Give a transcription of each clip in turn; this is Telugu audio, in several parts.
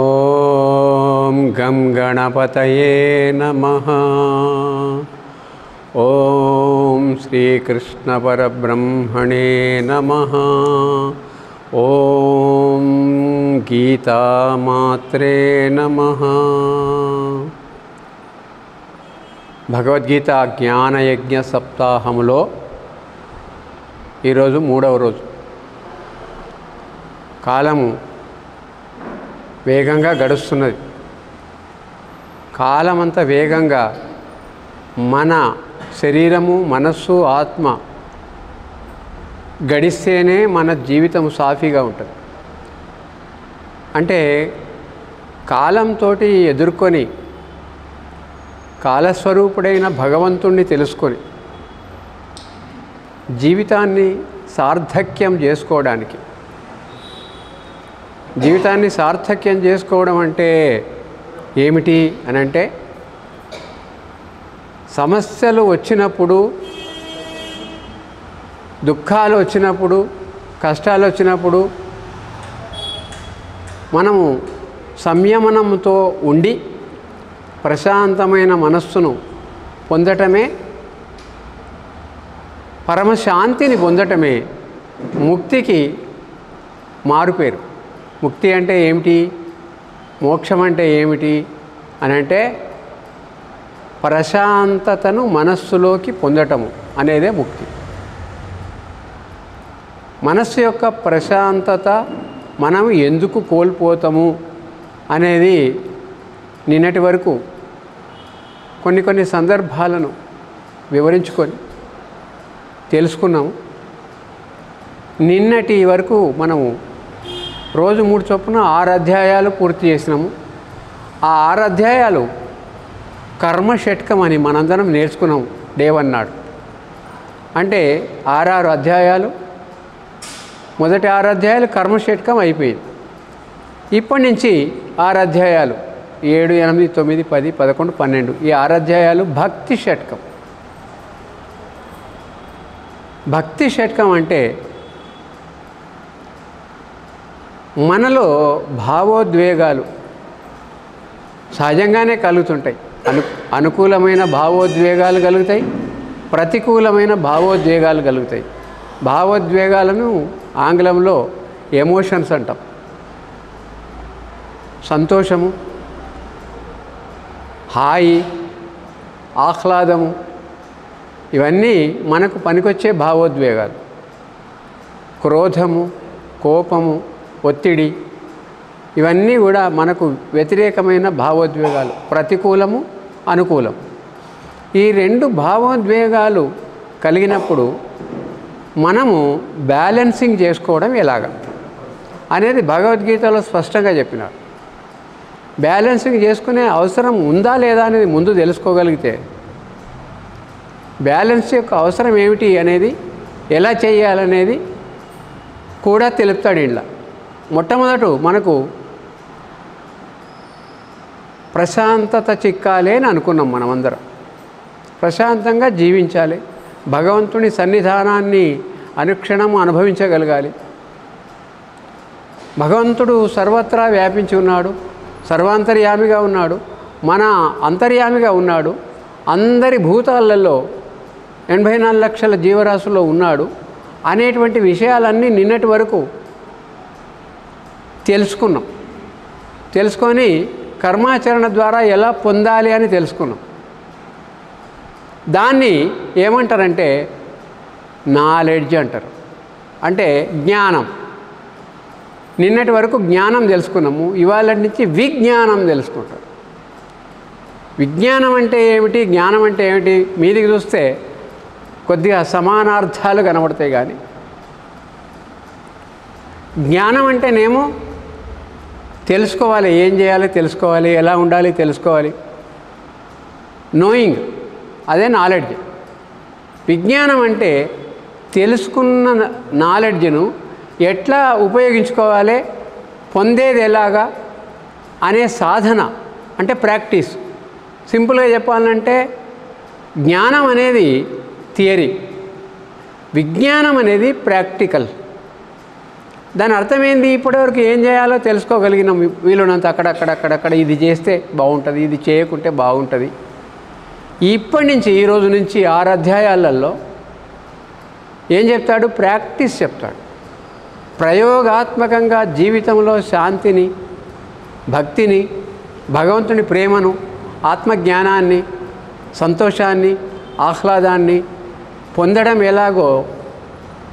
ఓం గం గణపతయే నమః. ఓం శ్రీకృష్ణ పరబ్రహ్మణే నమః. ఓం గీతామాత్రే నమః. భగవద్గీత జ్ఞానయజ్ఞ సప్తాహములో ఈరోజు 3వ రోజు. కాలము వేగంగా గడుస్తున్నది. కాలమంతా వేగంగా మన శరీరము, మనస్సు, ఆత్మ గడిస్తేనే మన జీవితం సాఫీగా ఉంటుంది. అంటే కాలంతో ఎదుర్కొని కాలస్వరూపుడైన భగవంతుణ్ణి తెలుసుకొని జీవితాన్ని సార్థక్యం చేసుకోవడానికి, జీవితాన్ని సార్థక్యం చేసుకోవడం అంటే ఏమిటి అని అంటే, సమస్యలు వచ్చినప్పుడు, దుఃఖాలు వచ్చినప్పుడు, కష్టాలు వచ్చినప్పుడు మనము సంయమనంతో ఉండి ప్రశాంతమైన మనస్సును పొందటమే, పరమశాంతిని పొందటమే ముక్తికి మారుపేరు. ముక్తి అంటే ఏమిటి, మోక్షం అంటే ఏమిటి అని అంటే, ప్రశాంతతను మనస్సులోకి పొందటము అనేదే ముక్తి. మనస్సు యొక్క ప్రశాంతత మనం ఎందుకు కోల్పోతాము అనేది నిన్నటి వరకు కొన్ని సందర్భాలను వివరించుకొని తెలుసుకున్నాము. నిన్నటి వరకు మనము రోజు 3 చొప్పున 6 అధ్యాయాలు పూర్తి చేసినాము. ఆ 6 అధ్యాయాలు కర్మషట్కం అని మనందరం నేర్చుకున్నాము డే 1 నాడు. అంటే 6 అధ్యాయాలు, మొదటి 6 అధ్యాయాలు కర్మషట్కం అయిపోయింది. ఇప్పటి నుంచి 6 అధ్యాయాలు 7, 8, 9, 10, 11, 12 ఈ 6 అధ్యాయాలు భక్తి షట్కం. భక్తి షట్కం అంటే మనలో భావోద్వేగాలు సహజంగానే కలుగుతుంటాయి. అనుకూలమైన భావోద్వేగాలు కలుగుతాయి, ప్రతికూలమైన భావోద్వేగాలు కలుగుతాయి. భావోద్వేగాలను ఆంగ్లంలో ఎమోషన్స్ అంటాం. సంతోషము, హాయి, ఆహ్లాదము ఇవన్నీ మనకు పనికొచ్చే భావోద్వేగాలు. క్రోధము, కోపము, ఒత్తిడి ఇవన్నీ కూడా మనకు వ్యతిరేకమైన భావోద్వేగాలు, ప్రతికూలము, అనుకూలం. ఈ 2 భావోద్వేగాలు కలిగినప్పుడు మనము బ్యాలెన్సింగ్ చేసుకోవడం ఎలాగ అనేది భగవద్గీతలో స్పష్టంగా చెప్పినారు. బ్యాలెన్సింగ్ చేసుకునే అవసరం ఉందా లేదా అనేది ముందు తెలుసుకోగలిగితే, బ్యాలెన్స్ యొక్క అవసరం ఏమిటి అనేది, ఎలా చేయాలనేది కూడా తెలుపుతాడు. ఇంట్లో మొట్టమొదట మనకు ప్రశాంతత చిక్కాలి అని అనుకున్నాం. మనమందరం ప్రశాంతంగా జీవించాలి, భగవంతుని సన్నిధానాన్ని అనుక్షణం అనుభవించగలగాలి. భగవంతుడు సర్వత్రా వ్యాపించి ఉన్నాడు, సర్వాంతర్యామిగా ఉన్నాడు, మన అంతర్యామిగా ఉన్నాడు, అందరి భూతాలలో 84 లక్షల జీవరాశుల్లో ఉన్నాడు అనేటువంటి విషయాలన్నీ నిన్నటి వరకు తెలుసుకున్నాం. తెలుసుకొని కర్మాచరణ ద్వారా ఎలా పొందాలి అని తెలుసుకున్నాం. దాన్ని ఏమంటారంటే నాలెడ్జ్ అంటారు. అంటే జ్ఞానం. నిన్నటి వరకు జ్ఞానం తెలుసుకున్నాము, ఇవాళ నుంచి విజ్ఞానం తెలుసుకుంటారు. విజ్ఞానం అంటే ఏమిటి, జ్ఞానం అంటే ఏమిటి మీదికి చూస్తే కొద్దిగా సమానార్థాలు కనబడతాయి. కానీ జ్ఞానం అంటేనేమో తెలుసుకోవాలి, ఏం చేయాలి తెలుసుకోవాలి, ఎలా ఉండాలి తెలుసుకోవాలి, నోయింగ్, అదే నాలెడ్జ్. విజ్ఞానం అంటే తెలుసుకున్న నాలెడ్జ్ను ఎట్లా ఉపయోగించుకోవాలి, పొందేది ఎలాగా అనే సాధన, అంటే ప్రాక్టీస్. సింపుల్గా చెప్పాలంటే జ్ఞానం అనేది థియరీ, విజ్ఞానం అనేది ప్రాక్టికల్. దాని అర్థమైంది, ఇప్పటివరకు ఏం చేయాలో తెలుసుకోగలిగినాం. వీలున్నంత అక్కడక్కడ ఇది చేస్తే బాగుంటుంది, ఇది చేయకుంటే బాగుంటుంది. ఇప్పటి నుంచి ఈ రోజు నుంచి 6 అధ్యాయాలలో ఏం చెప్తాడు? ప్రాక్టీస్ చెప్తాడు. ప్రయోగాత్మకంగా జీవితంలో శాంతిని, భక్తిని, భగవంతుని ప్రేమను, ఆత్మజ్ఞానాన్ని, సంతోషాన్ని, ఆహ్లాదాన్ని పొందడం ఎలాగో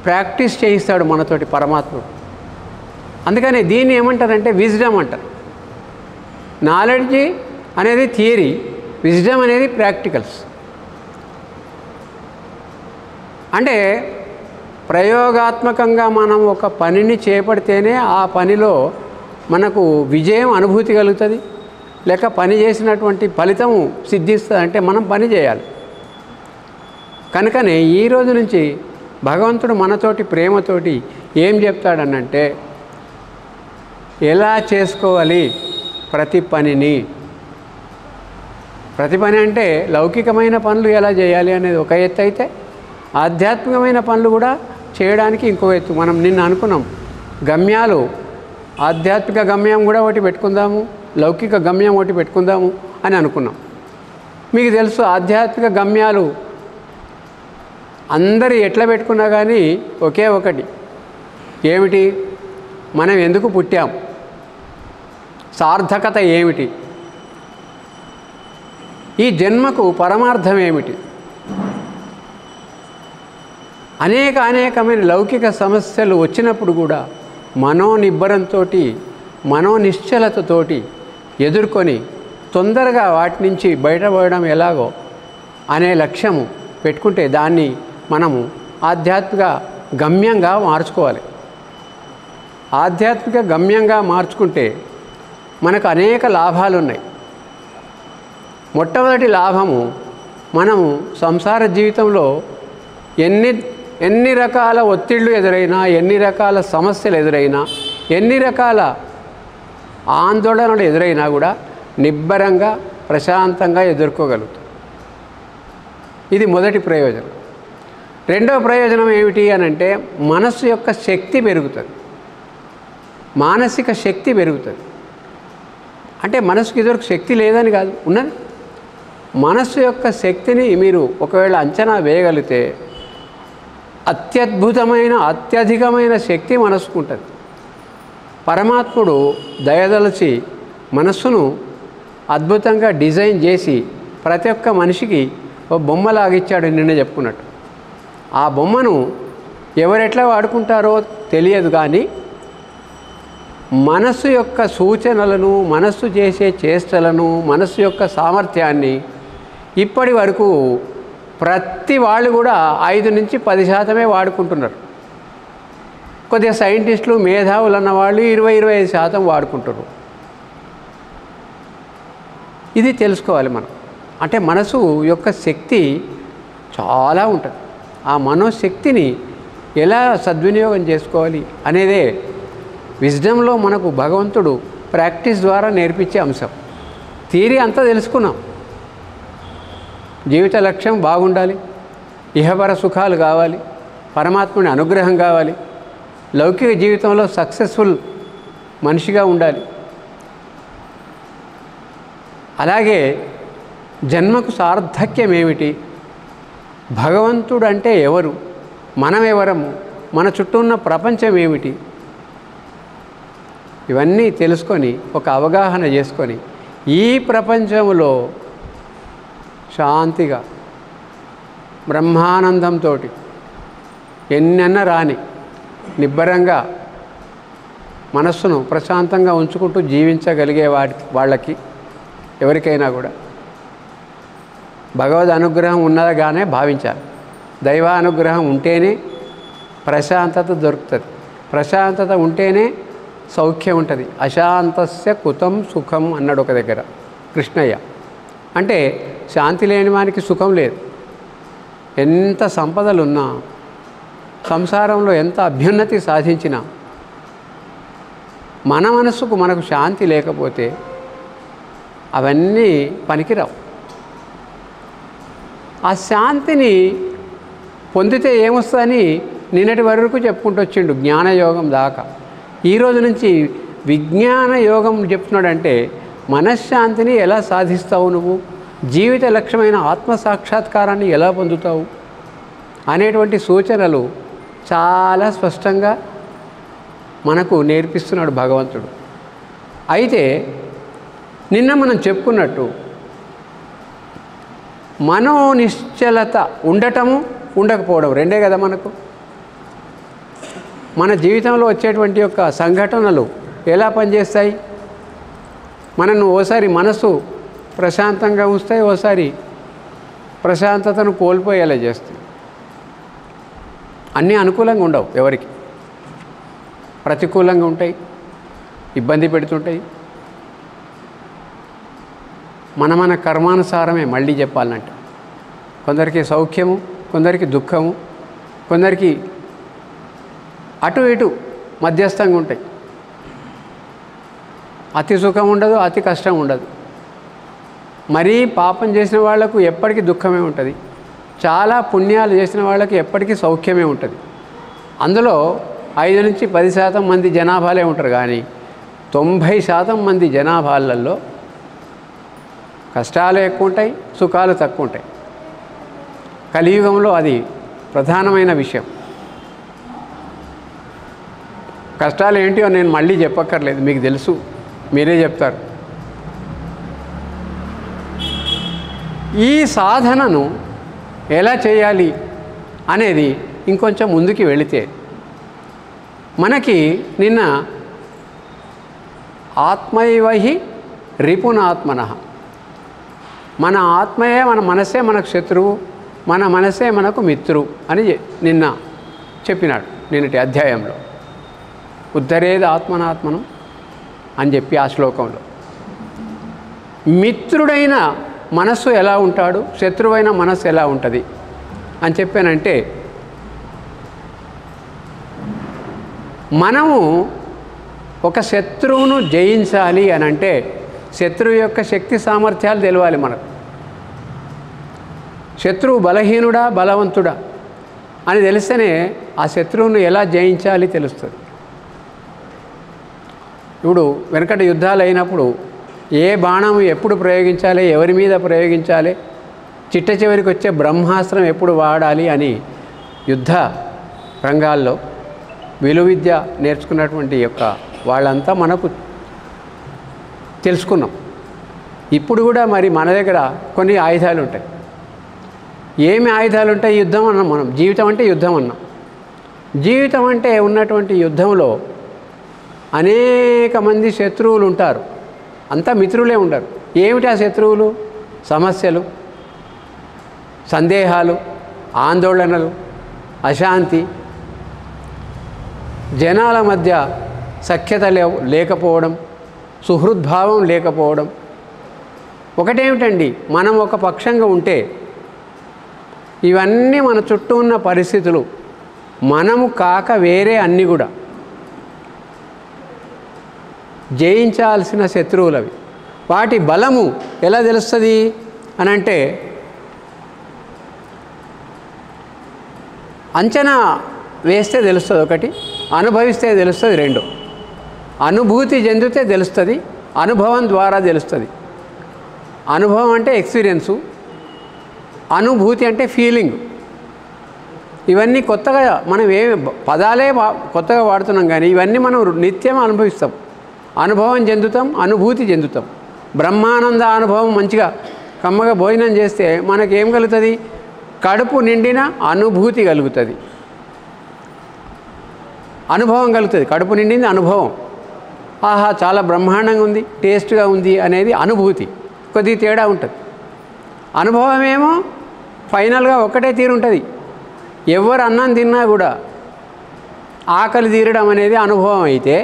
ప్రాక్టీస్ చేయిస్తాడు మనతోటి పరమాత్ముడు. అందుకని దీన్ని ఏమంటారంటే విజ్డమ్ అంటారు. నాలెడ్జ్ అనేది థియరీ, విజ్డమ్ అనేది ప్రాక్టికల్స్. అంటే ప్రయోగాత్మకంగా మనం ఒక పనిని చేపడితేనే ఆ పనిలో మనకు విజయం అనుభూతి కలుగుతుంది, లేక పని చేసినటువంటి ఫలితం సిద్ధిస్తుంది. అంటే మనం పని చేయాలి. కనుకనే ఈ రోజు నుంచి భగవంతుడు మనతోటి ప్రేమతోటి ఏం చెప్తాడనంటే ఎలా చేసుకోవాలి ప్రతి పనిని. ప్రతి పని అంటే లౌకికమైన పనులు ఎలా చేయాలి అనేది ఒక ఎత్తు అయితే, ఆధ్యాత్మికమైన పనులు కూడా చేయడానికి ఇంకో ఎత్తు. మనం నిన్న అనుకున్నాం గమ్యాలు, ఆధ్యాత్మిక గమ్యం కూడా ఒకటి పెట్టుకుందాము, లౌకిక గమ్యం ఒకటి పెట్టుకుందాము అని అనుకున్నాం. మీకు తెలుసు ఆధ్యాత్మిక గమ్యాలు అందరూ ఎట్లా పెట్టుకున్నా కానీ ఒకే ఒకటి. ఏమిటి? మనం ఎందుకు పుట్టాం, సార్థకత ఏమిటి, ఈ జన్మకు పరమార్థం ఏమిటి. అనేకమైన లౌకిక సమస్యలు వచ్చినప్పుడు కూడా మనోనిబ్బరంతో, మనోనిశ్చలతతోటి ఎదుర్కొని తొందరగా వాటి నుంచి బయటపడడం ఎలాగో అనే లక్ష్యము పెట్టుకుంటే దాన్ని మనము ఆధ్యాత్మిక గమ్యంగా మార్చుకోవాలి. ఆధ్యాత్మిక గమ్యంగా మార్చుకుంటే మనకు అనేక లాభాలు ఉన్నాయి. మొట్టమొదటి లాభము, మనము సంసార జీవితంలో ఎన్ని రకాల ఒత్తిళ్ళు ఎదురైనా, ఎన్ని రకాల సమస్యలు ఎదురైనా, ఎన్ని రకాల ఆందోళనలు ఎదురైనా కూడా నిబ్బరంగా ప్రశాంతంగా ఎదుర్కోగలుగుతాం. ఇది మొదటి ప్రయోజనం. రెండవ ప్రయోజనం ఏమిటి అనంటే మనస్సు యొక్క శక్తి పెరుగుతుంది, మానసిక శక్తి పెరుగుతుంది. అంటే మనసుకి ఇదివరకు శక్తి లేదని కాదు, ఉన్నది. మనస్సు యొక్క శక్తిని మీరు ఒకవేళ అంచనా వేయగలిగితే అత్యధికమైన శక్తి మనసుకు ఉంటుంది. పరమాత్ముడు దయదలచి మనస్సును అద్భుతంగా డిజైన్ చేసి ప్రతి ఒక్క మనిషికి ఒక బొమ్మలాగిచ్చాడు నిన్న చెప్పుకున్నట్టు. ఆ బొమ్మను ఎవరెట్లా వాడుకుంటారో తెలియదు, కానీ మనస్సు యొక్క సూచనలను, మనస్సు చేసే చేష్టలను, మనస్సు యొక్క సామర్థ్యాన్ని ఇప్పటి వరకు ప్రతి వాళ్ళు కూడా 5 నుంచి 10% వాడుకుంటున్నారు. కొద్దిగా సైంటిస్టులు, మేధావులు అన్నవాళ్ళు 20-25% వాడుకుంటారు. ఇది తెలుసుకోవాలి మనం. అంటే మనసు యొక్క శక్తి చాలా ఉంటుంది. ఆ మనోశక్తిని ఎలా సద్వినియోగం చేసుకోవాలి అనేదే విజ్డమ్లో మనకు భగవంతుడు ప్రాక్టీస్ ద్వారా నేర్పించే అంశం. థియరీ అంతా తెలుసుకున్నాం. జీవిత లక్ష్యం బాగుండాలి, ఇహపర సుఖాలు కావాలి, పరమాత్ముని అనుగ్రహం కావాలి, లౌకిక జీవితంలో సక్సెస్ఫుల్ మనిషిగా ఉండాలి. అలాగే జన్మకు సార్థక్యం ఏమిటి, భగవంతుడు అంటే ఎవరు, మనం ఎవరము, మన చుట్టూ ఉన్న ప్రపంచం ఏమిటి, ఇవన్నీ తెలుసుకొని ఒక అవగాహన చేసుకొని ఈ ప్రపంచంలో శాంతిగా బ్రహ్మానందంతో ఎన్నెన్న రాని నిబ్బరంగా మనస్సును ప్రశాంతంగా ఉంచుకుంటూ జీవించగలిగే వాళ్ళకి ఎవరికైనా కూడా భగవద్ అనుగ్రహం ఉన్నదిగానే భావించాలి. దైవ అనుగ్రహం ఉంటేనే ప్రశాంతత దొరుకుతుంది. ప్రశాంతత ఉంటేనే సౌఖ్యం ఉంటుంది. అశాంతస్య కుతం సుఖం అన్నాడు ఒక దగ్గర కృష్ణయ్య. అంటే శాంతి లేని వానికి సుఖం లేదు. ఎంత సంపదలున్నా, సంసారంలో ఎంత అభ్యున్నతి సాధించినా మన మనసుకు మనకు శాంతి లేకపోతే అవన్నీ పనికిరావు. ఆ శాంతిని పొందితే ఏమొస్తుందని నిన్నటి వరకు చెప్పుకుంటూ వచ్చిండు జ్ఞానయోగం దాకా. ఈరోజు నుంచి విజ్ఞాన యోగం చెప్తున్నాడంటే మనశ్శాంతిని ఎలా సాధిస్తావు నువ్వు, జీవిత లక్ష్యమైన ఆత్మసాక్షాత్కారాన్ని ఎలా పొందుతావు అనేటువంటి సూచనలు చాలా స్పష్టంగా మనకు నేర్పిస్తున్నాడు భగవంతుడు. అయితే నిన్న మనం చెప్పుకున్నట్టు మనోనిశ్చలత ఉండటము ఉండకపోవడం రెండే కదా మనకు. మన జీవితంలో వచ్చేటువంటి యొక్క సంఘటనలు ఎలా పనిచేస్తాయి, మనను ఓసారి మనసు ప్రశాంతంగా ఉంచుతాయి, ఓసారి ప్రశాంతతను కోల్పోయేలా చేస్తాయి. అన్నీ అనుకూలంగా ఉండవు, ఎవరికి ప్రతికూలంగా ఉంటాయి, ఇబ్బంది పెడుతుంటాయి. మన కర్మానుసారమే. మళ్ళీ చెప్పాలంటే కొందరికి సౌఖ్యము, కొందరికి దుఃఖము, కొందరికి అటు ఇటు మధ్యస్థంగా ఉంటాయి. అతి సుఖం ఉండదు, అతి కష్టం ఉండదు. మరీ పాపం చేసిన వాళ్లకు ఎప్పటికీ దుఃఖమే ఉంటుంది, చాలా పుణ్యాలు చేసిన వాళ్ళకి ఎప్పటికీ సౌఖ్యమే ఉంటుంది. అందులో 5 నుంచి 10% మంది జనాభాలే ఉంటారు, కానీ 90% మంది జనాభాలలో కష్టాలు ఎక్కువ ఉంటాయి, సుఖాలు తక్కువ ఉంటాయి. కలియుగంలో అది ప్రధానమైన విషయం. కష్టాలు ఏంటియో నేను మళ్ళీ చెప్పక్కర్లేదు, మీకు తెలుసు, మీరే చెప్తారు. ఈ సాధనను ఎలా చేయాలి అనేది ఇంకొంచెం ముందుకి వెళితే మనకి నిన్న ఆత్మైవహి రిపునాత్మనః, మన ఆత్మయే మన మనసే మనకు శత్రువు, మన మనసే మనకు మిత్రువు అని నిన్న చెప్పినాడు నిన్నటి అధ్యాయంలో. ఉద్ధరేది ఆత్మనాత్మనం అని చెప్పి ఆ శ్లోకంలో మిత్రుడైన మనస్సు ఎలా ఉంటాడు, శత్రువైన మనస్సు ఎలా ఉంటుంది అని చెప్పానంటే, మనము ఒక శత్రువును జయించాలి అని అంటే శత్రువు యొక్క శక్తి సామర్థ్యాలు తెలవాలి మనకు. శత్రువు బలహీనుడా బలవంతుడా అని తెలిస్తేనే ఆ శత్రువును ఎలా జయించాలి తెలుస్తుంది. ఇప్పుడు వెనకటి యుద్ధాలు అయినప్పుడు ఏ బాణం ఎప్పుడు ప్రయోగించాలి, ఎవరి మీద ప్రయోగించాలి, చిట్ట చివరికి వచ్చే బ్రహ్మాస్త్రం ఎప్పుడు వాడాలి అని యుద్ధ రంగాల్లో విలువిద్య నేర్చుకున్నటువంటి యొక్క వాళ్ళంతా మనకు తెలుసుకున్నాం. ఇప్పుడు కూడా మరి మన దగ్గర కొన్ని ఆయుధాలు ఉంటాయి. ఏమి ఆయుధాలు ఉంటాయి? యుద్ధం అన్నాం మనం. జీవితం అంటే యుద్ధం అన్నాం. జీవితం అంటే ఉన్నటువంటి యుద్ధంలో అనేక మంది శత్రువులు ఉంటారు, అంతా మిత్రులే ఉండరు. ఏమిటి ఆ శత్రువులు? సమస్యలు, సందేహాలు, ఆందోళనలు, అశాంతి, జనాల మధ్య సఖ్యత లేకపోవడం, సుహృద్భావం లేకపోవడం. ఒకటేమిటండి, మనం ఒక పక్షంగా ఉంటే ఇవన్నీ మన చుట్టూ ఉన్న పరిస్థితులు మనము కాక వేరే అన్నీ కూడా జయించాల్సిన శత్రువులవి. వాటి బలము ఎలా తెలుస్తుంది అని అంటే, అంచనా వేస్తే తెలుస్తుంది ఒకటి, అనుభవిస్తే తెలుస్తుంది రెండు. అనుభూతి చెందితే తెలుస్తుంది, అనుభవం ద్వారా తెలుస్తుంది. అనుభవం అంటే ఎక్స్పీరియన్సు, అనుభూతి అంటే ఫీలింగ్. ఇవన్నీ కొత్తగా మనం పదాలే కొత్తగా వాడుతున్నాం, కానీ ఇవన్నీ మనం నిత్యం అనుభవిస్తాం, అనుభవం చెందుతాం, అనుభూతి చెందుతాం. బ్రహ్మానంద అనుభవం మంచిగా కమ్మగా భోజనం చేస్తే మనకేం కలుగుతుంది? కడుపు నిండిన అనుభూతి కలుగుతుంది, అనుభవం కలుగుతుంది. కడుపు నిండింది అనుభవం. ఆహా చాలా బ్రహ్మాండంగా ఉంది, టేస్ట్గా ఉంది అనేది అనుభూతి. కొద్దిగా తేడా ఉంటుంది. అనుభవం ఏమో ఫైనల్గా ఒక్కటే తీరుంటుంది. ఎవరు అన్నం తిన్నా కూడా ఆకలి తీరడం అనేది అనుభవం అయితే,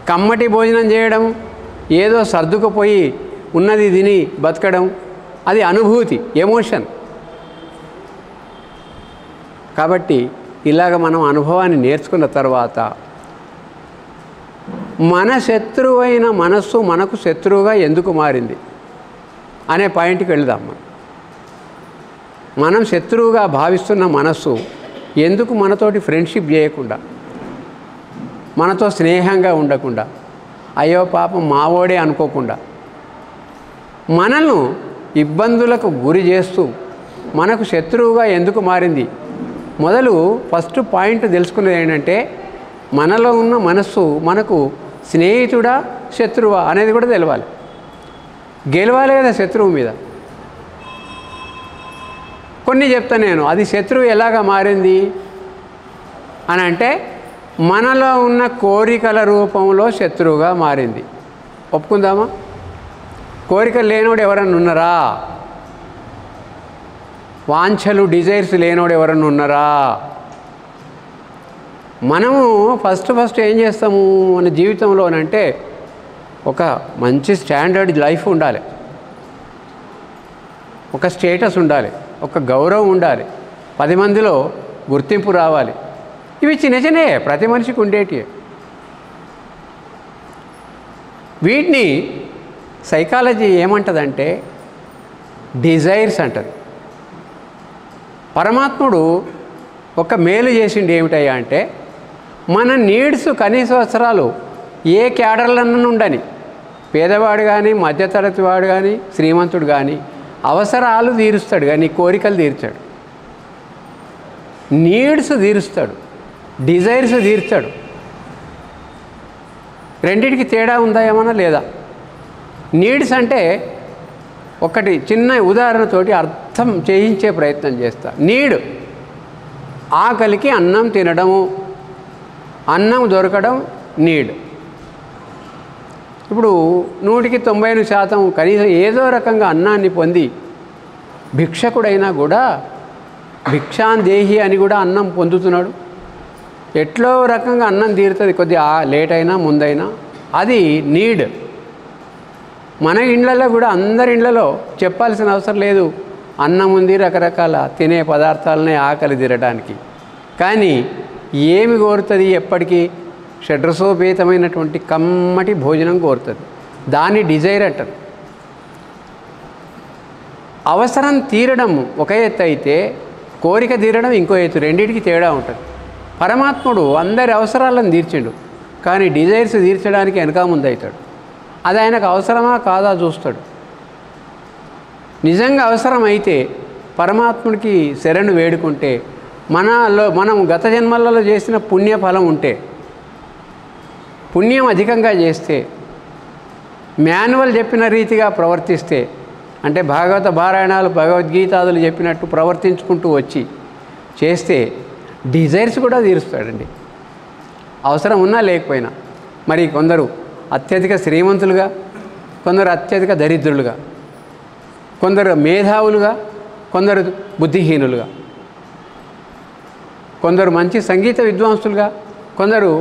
కమ్మటి భోజనం చేయడం, ఏదో సర్దుకుపోయి ఉన్నది తిని బతకడం, అది అనుభూతి, ఎమోషన్. కాబట్టి ఇలాగ మనం అనుభవాన్ని నేర్చుకున్న తర్వాత మన శత్రువైన మనస్సు మనకు శత్రువుగా ఎందుకు మారింది అనే పాయింట్కి వెళదాం. మనం శత్రువుగా భావిస్తున్న మనస్సు ఎందుకు మనతోటి ఫ్రెండ్షిప్ చేయకుండా, మనతో స్నేహంగా ఉండకుండా, అయ్యో పాపం మావోడే అనుకోకుండా, మనల్ని ఇబ్బందులకు గురి చేస్తూ మనకు శత్రువుగా ఎందుకు మారింది? మొదలు ఫస్ట్ పాయింట్ తెలుసుకునేది ఏంటంటే, మనలో ఉన్న మనస్సు మనకు స్నేహితుడా శత్రువా అనేది కూడా తెలవాలి. గెలవాలి కదా శత్రువు మీద. కొన్ని చెప్తాను నేను, అది శత్రువు ఎలాగా మారింది అని అంటే, మనలో ఉన్న కోరికల రూపంలో శత్రువుగా మారింది. ఒప్పుకుందామా? కోరికలు లేనోడు ఎవరన్నా ఉన్నారా? వాంఛలు డిజైర్స్ లేనోడు ఎవరన్నా ఉన్నారా? మనము ఫస్ట్ ఏం చేస్తాము మన జీవితంలో అంటే, ఒక మంచి స్టాండర్డ్ లైఫ్ ఉండాలి, ఒక స్టేటస్ ఉండాలి, ఒక గౌరవం ఉండాలి, 10 మందిలో గుర్తింపు రావాలి. ఇవి చిన్న చిన్నవే, ప్రతి మనిషికి ఉండేటివి. వీటిని సైకాలజీ ఏమంటుందంటే డిజైర్స్ అంటది. పరమాత్ముడు ఒక మేలు చేసిండు ఏమిటయ్యా అంటే, మన నీడ్స్ కనీస అవసరాలు ఏ క్యాడర్లన్నా ఉండని, పేదవాడు కానీ, మధ్యతరగతి వాడు కానీ, శ్రీమంతుడు కానీ అవసరాలు తీరుస్తాడు కానీ కోరికలు తీర్చాడు. నీడ్స్ తీరుస్తాడు, డిజైర్స్ తీర్చాడు. రెండింటికి తేడా ఉందా ఏమన్నా లేదా? నీడ్స్ అంటే ఒకటి చిన్న ఉదాహరణతోటి అర్థం చేయించే ప్రయత్నం చేస్తా. నీడ్ ఆకలికి అన్నం తినడము, అన్నం దొరకడం నీడ్. ఇప్పుడు 100% కనీసం ఏదో రకంగా అన్నాన్ని పొంది భిక్షకుడైనా కూడా భిక్షాందేహి అని కూడా అన్నం పొందుతున్నాడు. ఎట్లో రకంగా అన్నం తీరుతుంది, కొద్దిగా లేట్ అయినా ముందైనా, అది నీడ్. మన ఇండ్లలో కూడా, అందరి ఇండ్లలో చెప్పాల్సిన అవసరం లేదు, అన్నం ఉంది, రకరకాల తినే పదార్థాలనే ఆకలి తీరడానికి. కానీ ఏమి కోరుతుంది? ఎప్పటికీ షడ్రసోపేతమైనటువంటి కమ్మటి భోజనం కోరుతుంది. దాన్ని డిజైర్ అంటారు. అవసరం తీరడం ఒక ఎత్తు అయితే, కోరిక తీరడం ఇంకో ఎత్తు. రెండింటికి తేడా ఉంటుంది. పరమాత్ముడు అందరి అవసరాలను తీర్చిండు, కానీ డిజైర్స్ తీర్చడానికి వెనక ముందు అవుతాడు. అది ఆయనకు అవసరమా కాదా చూస్తాడు. నిజంగా అవసరమైతే పరమాత్ముడికి శరణు వేడుకుంటే, మనం గత జన్మలలో చేసిన పుణ్యఫలం ఉంటే, పుణ్యం అధికంగా చేస్తే, మాన్యువల్ చెప్పిన రీతిగా ప్రవర్తిస్తే, అంటే భాగవత పారాయణాలు భగవద్గీతాదులు చెప్పినట్టు ప్రవర్తించుకుంటూ వచ్చి చేస్తే డిజైర్స్ కూడా తీరుస్తాడండి, అవసరం ఉన్నా లేకపోయినా. మరి కొందరు అత్యధిక శ్రీమంతులుగా, కొందరు అత్యధిక దరిద్రులుగా, కొందరు మేధావులుగా, కొందరు బుద్ధిహీనులుగా, కొందరు మంచి సంగీత విద్వాంసులుగా, కొందరు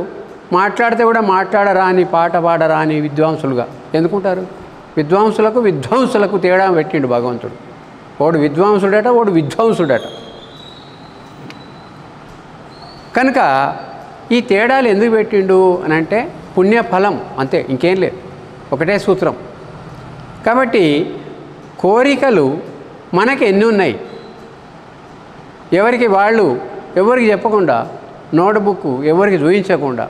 మాట్లాడితే కూడా మాట్లాడరాని, పాట పాడరాని విద్వాంసులుగా. ఎందుకుంటారు? విద్వాంసులకు తేడా పెట్టిండు భగవంతుడు. వాడు విద్వాంసుడట, వాడు విద్వాంసుడట. కనుక ఈ తేడాలు ఎందుకు పెట్టిండు అని అంటే, పుణ్యఫలం అంతే, ఇంకేం లేదు, ఒకటే సూత్రం. కాబట్టి కోరికలు మనకి ఎన్ని ఉన్నాయి, ఎవరికి వాళ్ళు, ఎవరికి చెప్పకుండా, నోట్బుక్ ఎవరికి చూపించకుండా,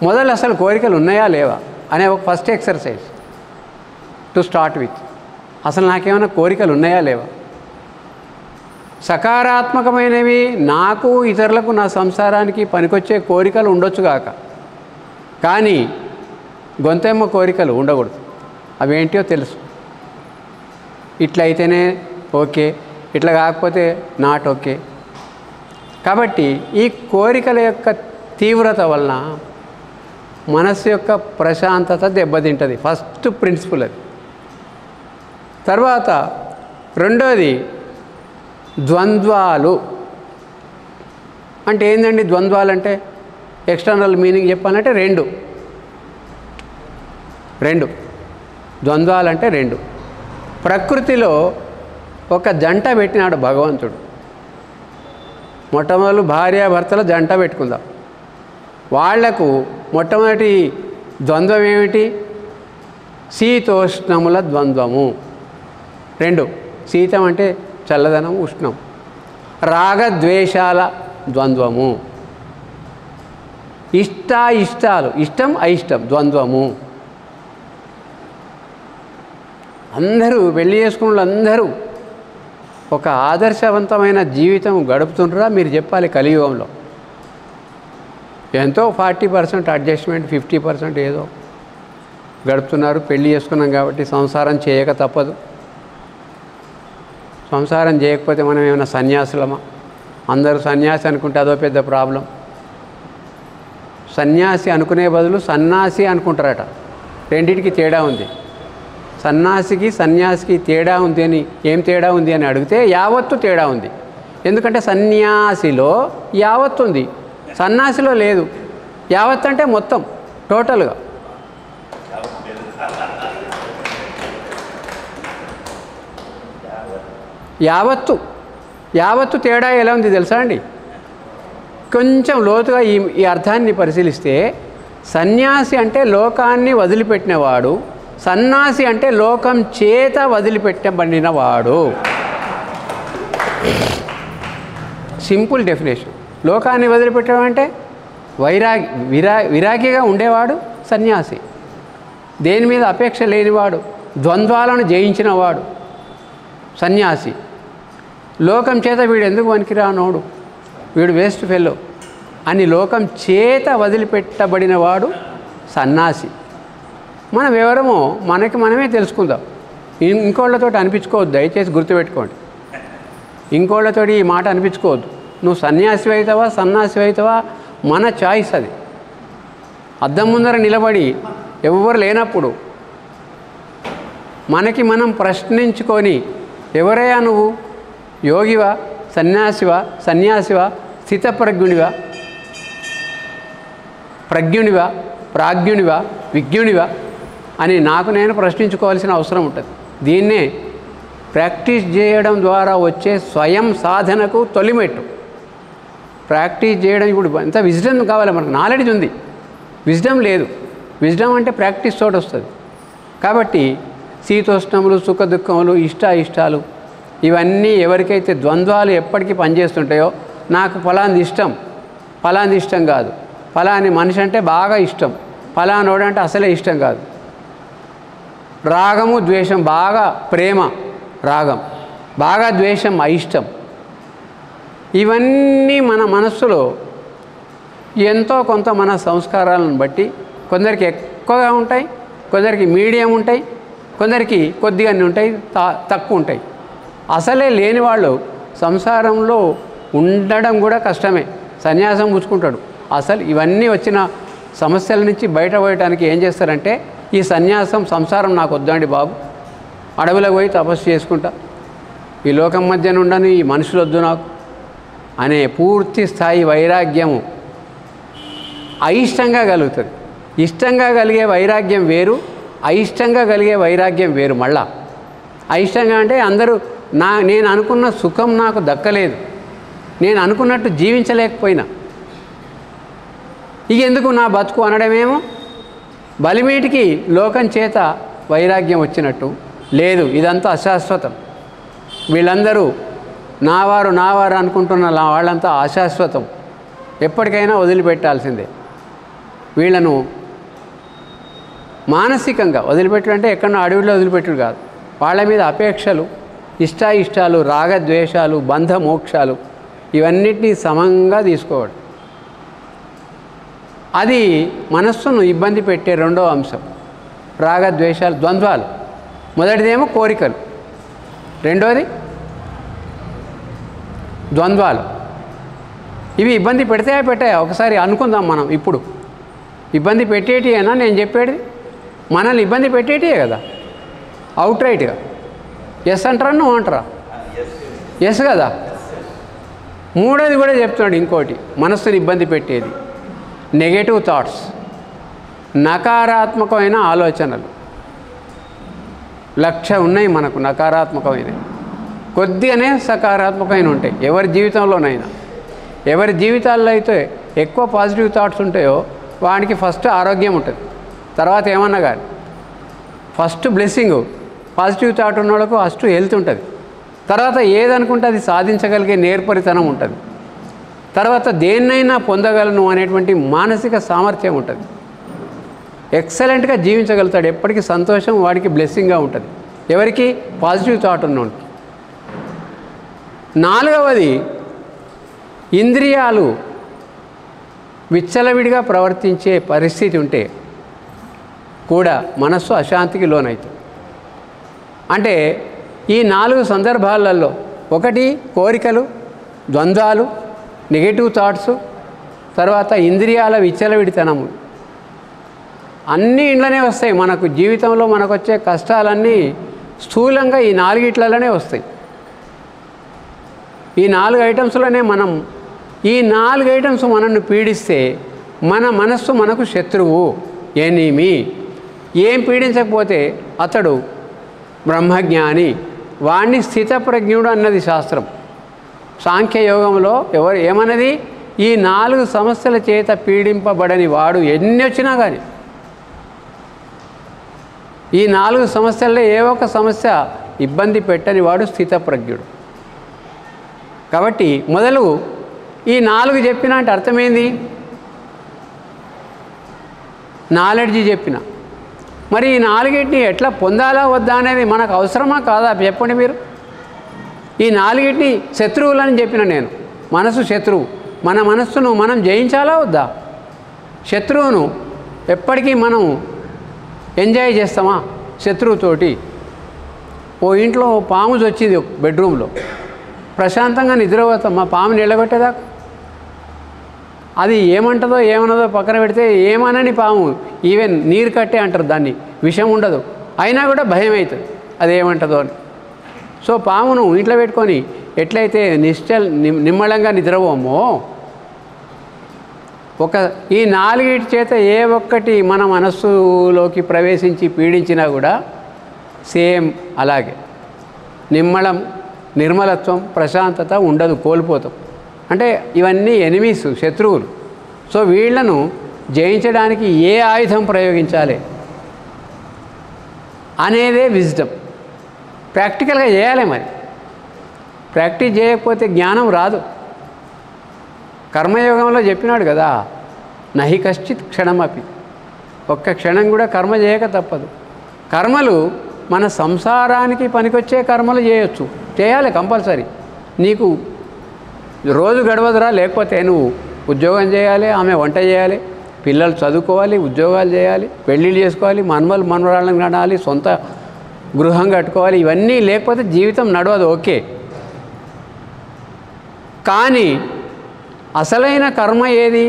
మొదలు అసలు కోరికలు ఉన్నాయా లేవా అనే ఒక first exercise to start with. అసలు నాకేమైనా కోరికలు ఉన్నాయా లేవా? సకారాత్మకమైనవి, నాకు ఇతరులకు నా సంసారానికి పనికొచ్చే కోరికలు ఉండొచ్చుగాక, కానీ గొంతెమ్మ కోరికలు ఉండకూడదు. అవేంటో తెలుసు. ఇట్లయితేనే ఓకే, ఇట్లా కాకపోతే నాట్ ఓకే. కాబట్టి ఈ కోరికల యొక్క తీవ్రత వలన మనస్సు యొక్క ప్రశాంతత దెబ్బతింటుంది. ఫస్ట్ ప్రిన్సిపల్ అది. తర్వాత రెండోది ద్వంద్వాలు. అంటే ఏంటండి ద్వంద్వాలు అంటే? ఎక్స్టర్నల్ మీనింగ్ చెప్పాలంటే రెండు ద్వంద్వాలు అంటే రెండు. ప్రకృతిలో ఒక జంట పెట్టినాడు భగవంతుడు. మొట్టమొదలు భార్యాభర్తల జంట పెట్టుకుందాం. వాళ్లకు మొట్టమొదటి ద్వంద్వం ఏమిటి? శీతోష్ణముల ద్వంద్వము. రెండు, శీతం అంటే చల్లదనం, ఉష్ణం. రాగద్వేషాల ద్వంద్వము. ఇష్టాలు, ఇష్టం అయిష్టం, ద్వంద్వము. అందరూ పెళ్లి చేసుకున్న అందరూ ఒక ఆదర్శవంతమైన జీవితం గడుపుతుంటారా? మీరు చెప్పాలి. కలియుగంలో ఎంతో 40% అడ్జస్ట్మెంట్, 50% ఏదో గడుపుతున్నారు. పెళ్లి చేసుకున్నాం కాబట్టి సంసారం చేయక తప్పదు. సంసారం చేయకపోతే మనం ఏమైనా సన్యాసులమా? అందరూ సన్యాసి అనుకుంటే అదో పెద్ద ప్రాబ్లం. సన్యాసి అనుకునే బదులు సన్నాసి అనుకుంటారట. రెండింటికి తేడా ఉంది. సన్నాసికి సన్యాసికి తేడా ఉంది అని, ఏం తేడా ఉంది అని అడిగితే యావత్తు తేడా ఉంది. ఎందుకంటే సన్యాసిలో యావత్తు ఉంది, సన్యాసిలో లేదు. యావత్ అంటే మొత్తం, టోటల్గా. యావత్తు తేడా ఎలా ఉంది తెలుసా అండి? కొంచెం లోతుగా ఈ అర్థాన్ని పరిశీలిస్తే, సన్యాసి అంటే లోకాన్ని వదిలిపెట్టినవాడు, సన్యాసి అంటే లోకం చేత వదిలిపెట్టబడినవాడు. Simple definition. లోకాన్ని వదిలిపెట్టడం అంటే విరాగిగా ఉండేవాడు సన్యాసి. దేని మీద అపేక్ష లేనివాడు, ద్వంద్వాలను జయించినవాడు సన్యాసి. లోకం చేత వీడు ఎందుకు పనికిరానోడు, వీడు వేస్ట్ ఫెల్లో అని లోకం చేత వదిలిపెట్టబడినవాడు సన్యాసి. మనం ఎవరమో మనకి మనమే తెలుసుకుందాం. ఇంకోళ్ళతో అనిపించుకోవద్దు, దయచేసి గుర్తుపెట్టుకోండి. ఇంకోళ్ళతో ఈ మాట అనిపించుకోవద్దు. నువ్వు సన్యాసి అవుతావా సన్యాసి అవుతావా మన చాయిస్ అది. అద్దం ముందర నిలబడి ఎవరు లేనప్పుడు మనకి మనం ప్రశ్నించుకొని, ఎవరయ్యా నువ్వు? యోగివా, సన్యాసివా, స్థితప్రజ్ఞునివా, ప్రాజ్ఞునివా, విజ్ఞునివా అని నాకు నేను ప్రశ్నించుకోవాల్సిన అవసరం ఉంటుంది. దీన్నే ప్రాక్టీస్ చేయడం ద్వారా వచ్చే స్వయం సాధనకు తొలిమెట్టు. ప్రాక్టీస్ చేయడం ఇప్పుడు ఎంత విజ్డమ్ కావాలి మనకు. నాలెడ్జ్ ఉంది, విజ్డమ్ లేదు. విజ్డమ్ అంటే ప్రాక్టీస్ తోటి వస్తుంది. కాబట్టి శీతోష్ణములు, సుఖ దుఃఖములు, ఇష్టాలు ఇవన్నీ ఎవరికైతే ద్వంద్వాలు ఎప్పటికీ పనిచేస్తుంటాయో, నాకు ఫలాంది ఇష్టం కాదు, ఫలాని మనిషి అంటే బాగా ఇష్టం, ఫలానోడంటే అసలే ఇష్టం కాదు, రాగము ద్వేషం, బాగా ప్రేమ రాగం, బాగా ద్వేషం అయిష్టం, ఇవన్నీ మన మనస్సులో ఎంతో కొంత మన సంస్కారాలను బట్టి కొందరికి ఎక్కువగా ఉంటాయి, కొందరికి మీడియం ఉంటాయి, కొందరికి కొద్దిగానే ఉంటాయి, తక్కువ ఉంటాయి. అసలే లేని వాళ్ళు సంసారంలో ఉండడం కూడా కష్టమే. సన్యాసం పుచ్చుకుంటాడు. అసలు ఇవన్నీ వచ్చిన సమస్యల నుంచి బయటపడటానికి ఏం చేస్తారంటే, ఈ సన్యాసం సంసారం నాకు వద్దండి బాబు, అడవిలోకి పోయి తపస్సు చేసుకుంటా, ఈ లోకం మధ్యన ఉండని ఈ మనుషులు వద్దు నాకు అనే పూర్తి స్థాయి వైరాగ్యము అయిష్టంగా కలుగుతుంది. ఇష్టంగా కలిగే వైరాగ్యం వేరు, అయిష్టంగా కలిగే వైరాగ్యం వేరు. మళ్ళా అయిష్టంగా అంటే అందరూ నేను అనుకున్న సుఖం నాకు దక్కలేదు, నేను అనుకున్నట్టు జీవించలేకపోయినా, ఇక ఎందుకు నా బతుకు అనడమేమో బలిమీటికి లోకం చేత వైరాగ్యం వచ్చినట్టు. లేదు, ఇదంతా అశాశ్వతం, వీళ్ళందరూ నావారు అనుకుంటున్న వాళ్ళంతా అశాశ్వతం, ఎప్పటికైనా వదిలిపెట్టాల్సిందే. వీళ్ళను మానసికంగా వదిలిపెట్టాలంటే ఎక్కడో అడవిలో వదిలిపెట్టుడు కాదు, వాళ్ళ మీద అపేక్షలు, ఇష్టాలు, రాగద్వేషాలు, బంధ మోక్షాలు ఇవన్నిటినీ సమంగా తీసుకోవడం. అది మనస్సును ఇబ్బంది పెట్టే రెండో అంశం. రాగద్వేషాలు, ద్వంద్వాలు. మొదటిదేమో కోరికలు, రెండోది ద్వంద్వాలు. ఇవి ఇబ్బంది పెట్టాయా ఒకసారి అనుకుందాం మనం. ఇప్పుడు ఇబ్బంది పెట్టేటియేనా నేను చెప్పేది? మనల్ని ఇబ్బంది పెట్టేటియే కదా, అవుట్ రైట్గా. ఎస్ అంటారా, నువ్వు అంటారా? ఎస్ కదా. మూడోది కూడా చెప్తున్నాడు, ఇంకోటి మనస్సుని ఇబ్బంది పెట్టేది నెగటివ్ థాట్స్, నకారాత్మకమైన ఆలోచనలు. 1,00,000 ఉన్నాయి మనకు నకారాత్మకమైనవి, కొద్దిగానే సకారాత్మకమైన ఉంటాయి ఎవరి జీవితంలోనైనా. ఎవరి జీవితాల్లో అయితే ఎక్కువ పాజిటివ్ థాట్స్ ఉంటాయో వాడికి ఫస్ట్ ఆరోగ్యం ఉంటుంది, తర్వాత ఏమన్నా కానీ. ఫస్ట్ బ్లెస్సింగ్ పాజిటివ్ థాట్ ఉన్న వాళ్ళకు ఫస్ట్ హెల్త్ ఉంటుంది, తర్వాత ఏదనుకుంటే అది సాధించగలిగే నేర్పరితనం ఉంటుంది, తర్వాత దేన్నైనా పొందగలను అనేటువంటి మానసిక సామర్థ్యం ఉంటుంది. ఎక్సలెంట్గా జీవించగలుగుతాడు. ఎప్పటికీ సంతోషం వాడికి బ్లెస్సింగ్గా ఉంటుంది. ఎవరికి? పాజిటివ్ థాట్ ఉన్నోడికి. నాలుగవది, ఇంద్రియాలు విచ్చలవిడిగా ప్రవర్తించే పరిస్థితి ఉంటే కూడా మనస్సు అశాంతికి లోనవుతుంది. అంటే ఈ 4 సందర్భాలలో ఒకటి కోరికలు, ద్వంద్వాలు, నెగటివ్ థాట్స్, తర్వాత ఇంద్రియాల విచ్చలవిడితనము. అన్నీ ఇంట్లోనే వస్తాయి. మనకు జీవితంలో మనకు వచ్చే కష్టాలన్నీ స్థూలంగా ఈ 4 ఇట్లలోనే వస్తాయి. ఈ 4 ఐటమ్స్లోనే ఈ 4 ఐటమ్స్ మనల్ని పీడిస్తే మన మనస్సు మనకు శత్రువు, ఎనిమి. ఏం పీడించకపోతే అతడు బ్రహ్మజ్ఞాని, వాణ్ణి స్థితప్రజ్ఞుడు అన్నది శాస్త్రం. సాంఖ్యయోగంలో ఏమన్నది? ఈ 4 సమస్యల చేత పీడింపబడని వాడు ఎన్ని వచ్చినా కానీ, ఈ 4 సమస్యల్లో ఏ ఒక్క సమస్య ఇబ్బంది పెట్టని వాడు స్థితప్రజ్ఞుడు. కాబట్టి మొదలు ఈ 4 చెప్పిన అంటే అర్థమైంది, నాలెడ్జి చెప్పిన. మరి ఈ 4టిని ఎట్లా పొందాలా వద్దా అనేది మనకు అవసరమా కాదా చెప్పండి మీరు. ఈ 4టిని శత్రువులని చెప్పిన నేను. మనసు శత్రువు. మన మనస్సును మనం జయించాలా వద్దా? శత్రువును ఎప్పటికీ మనం ఎంజాయ్ చేస్తామా? శత్రువుతోటి. ఓ ఇంట్లో పాము వచ్చింది బెడ్రూమ్లో, ప్రశాంతంగా నిద్రపోతాం. మా పాముని నిలబెట్టేదాకా అది ఏమంటుందో ఏమన్నదో పక్కన పెడితే ఏమనని పాము, ఈవెన్ నీరు కట్టే అంటారు దాన్ని, విషం ఉండదు, అయినా కూడా భయం అవుతుంది అది ఏమంటుందో అని. సో పామును ఇంట్లో పెట్టుకొని ఎట్లయితే నిమ్మళంగా నిద్రపోమో, ఈ 4 చేత ఏ ఒక్కటి మన మనస్సులోకి ప్రవేశించి పీడించినా కూడా సేమ్ అలాగే నిర్మలత్వం, ప్రశాంతత ఉండదు, కోల్పోతాం. అంటే ఇవన్నీ ఎనిమీస్, శత్రువులు. సో వీళ్లను జయించడానికి ఏ ఆయుధం ప్రయోగించాలి అనేదే విజ్డమ్. ప్రాక్టికల్గా చేయాలి. మరి ప్రాక్టీస్ చేయకపోతే జ్ఞానం రాదు. కర్మయోగంలో చెప్పినాడు కదా, నహి కశ్చిత్ క్షణమపి, ఒక్క క్షణం కూడా కర్మ చేయక తప్పదు. కర్మలు మన సంసారానికి పనికొచ్చే కర్మలు చేయొచ్చు, చేయాలి కంపల్సరీ. నీకు రోజు గడవదురా, లేకపోతే నువ్వు ఉద్యోగం చేయాలి, ఆమె వంట చేయాలి, పిల్లలు చదువుకోవాలి, ఉద్యోగాలు చేయాలి, పెళ్ళిళ్ళు చేసుకోవాలి, మనవరాళ్ళని కనాలి, సొంత గృహం కట్టుకోవాలి. ఇవన్నీ లేకపోతే జీవితం నడవదు. ఓకే, కానీ అసలైన కర్మ ఏది?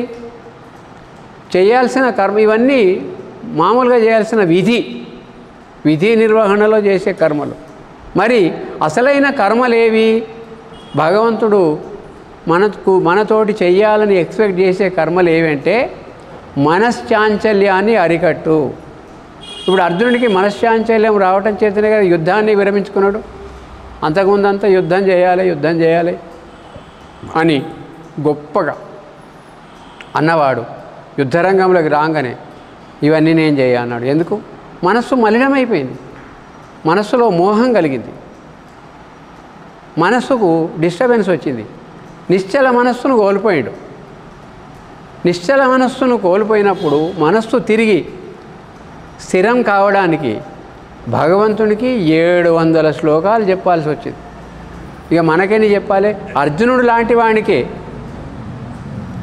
చేయాల్సిన కర్మ ఇవన్నీ మామూలుగా చేయాల్సిన విధి నిర్వహణలో చేసే కర్మలు. మరి అసలైన కర్మలేవి? భగవంతుడు మనతోటి చెయ్యాలని ఎక్స్పెక్ట్ చేసే కర్మలు ఏవంటే మనశ్చాంచల్యాన్ని అరికట్టు. ఇప్పుడు అర్జునుడికి మనశ్చాంచల్యం రావటం చేతనే కదా యుద్ధాన్ని విరమించుకున్నాడు. అంతకుముందంతా యుద్ధం చేయాలి అని గొప్పగా అన్నవాడు యుద్ధరంగంలోకి రాగానే ఇవన్నీ నేను అన్నాడు. ఎందుకు? మనస్సు మలినమైపోయింది, మనస్సులో మోహం కలిగింది, మనస్సుకు డిస్టర్బెన్స్ వచ్చింది. నిశ్చల మనస్సును కోల్పోయాడు. నిశ్చల మనస్సును కోల్పోయినప్పుడు మనస్సు తిరిగి స్థిరం కావడానికి భగవంతునికి 700 శ్లోకాలు చెప్పాల్సి వచ్చింది. ఇక మనకేని చెప్పాలి? అర్జునుడు లాంటి వాడికే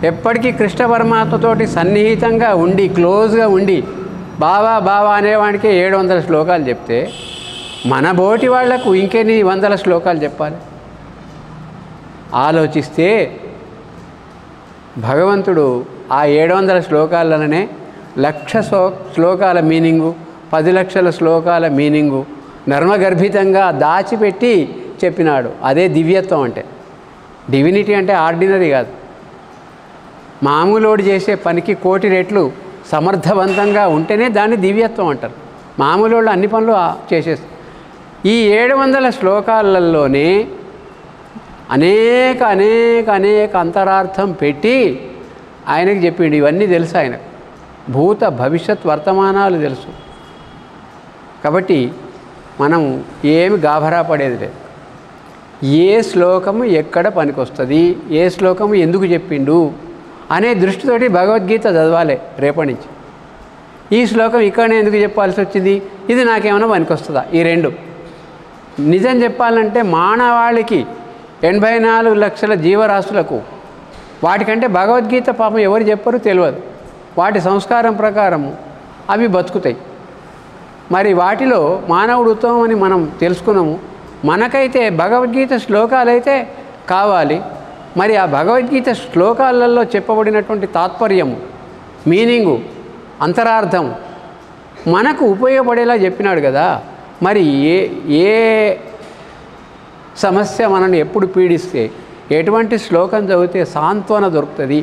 ఎప్పటికీ కృష్ణ పరమాత్మతోటి సన్నిహితంగా ఉండి, క్లోజ్గా ఉండి బావా అనేవాడికే 700 శ్లోకాలు చెప్తే మన బోటి వాళ్లకు ఇంకెన్ని 100 శ్లోకాలు చెప్పాలి? ఆలోచిస్తే భగవంతుడు ఆ 700 శ్లోకాలనే 1,00,000 శ్లోకాల మీనింగు, 10 లక్షల శ్లోకాల మీనింగు నర్మగర్భితంగా దాచిపెట్టి చెప్పినాడు. అదే దివ్యత్వం అంటే. డివినిటీ అంటే ఆర్డినరీ కాదు. మామూలోడు చేసే పనికి 1,000,000 రెట్లు సమర్థవంతంగా ఉంటేనే దాన్ని దివ్యత్వం అంటారు. మామూలు అన్ని పనులు చేసేస్తారు. ఈ 700 శ్లోకాలలోనే అనేక అంతరార్థం పెట్టి ఆయనకు చెప్పిండు. ఇవన్నీ తెలుసు ఆయనకు, భూత భవిష్యత్ వర్తమానాలు తెలుసు. కాబట్టి మనం ఏమి గాభరా పడేది లేదు. ఏ శ్లోకము ఎక్కడ పనికొస్తుంది, ఏ శ్లోకము ఎందుకు చెప్పిండు అనే దృష్టితోటి భగవద్గీత చదవాలి రేపటి నుంచి. ఈ శ్లోకం ఇక్కడనే ఎందుకు చెప్పాల్సి వచ్చింది, ఇది నాకేమైనా పనికొస్తుందా, ఈ రెండు. నిజం చెప్పాలంటే మానవాళికి 84 లక్షల జీవరాశులకు వాటికంటే భగవద్గీత పాపం ఎవరు చెప్పరు తెలియదు. వాటి సంస్కారం ప్రకారం అవి బతుకుతాయి. మరి వాటిలో మానవుడు ఉత్తమం అని మనం తెలుసుకున్నాము. మనకైతే భగవద్గీత శ్లోకాలైతే కావాలి. మరి ఆ భగవద్గీత శ్లోకాలలో చెప్పబడినటువంటి తాత్పర్యము, మీనింగు, అంతరార్థం మనకు ఉపయోగపడేలా చెప్పినాడు కదా. మరి ఏ సమస్య మనల్ని ఎప్పుడు పీడిస్తే, ఎటువంటి శ్లోకం చదివితే సాంత్వన దొరుకుతుంది,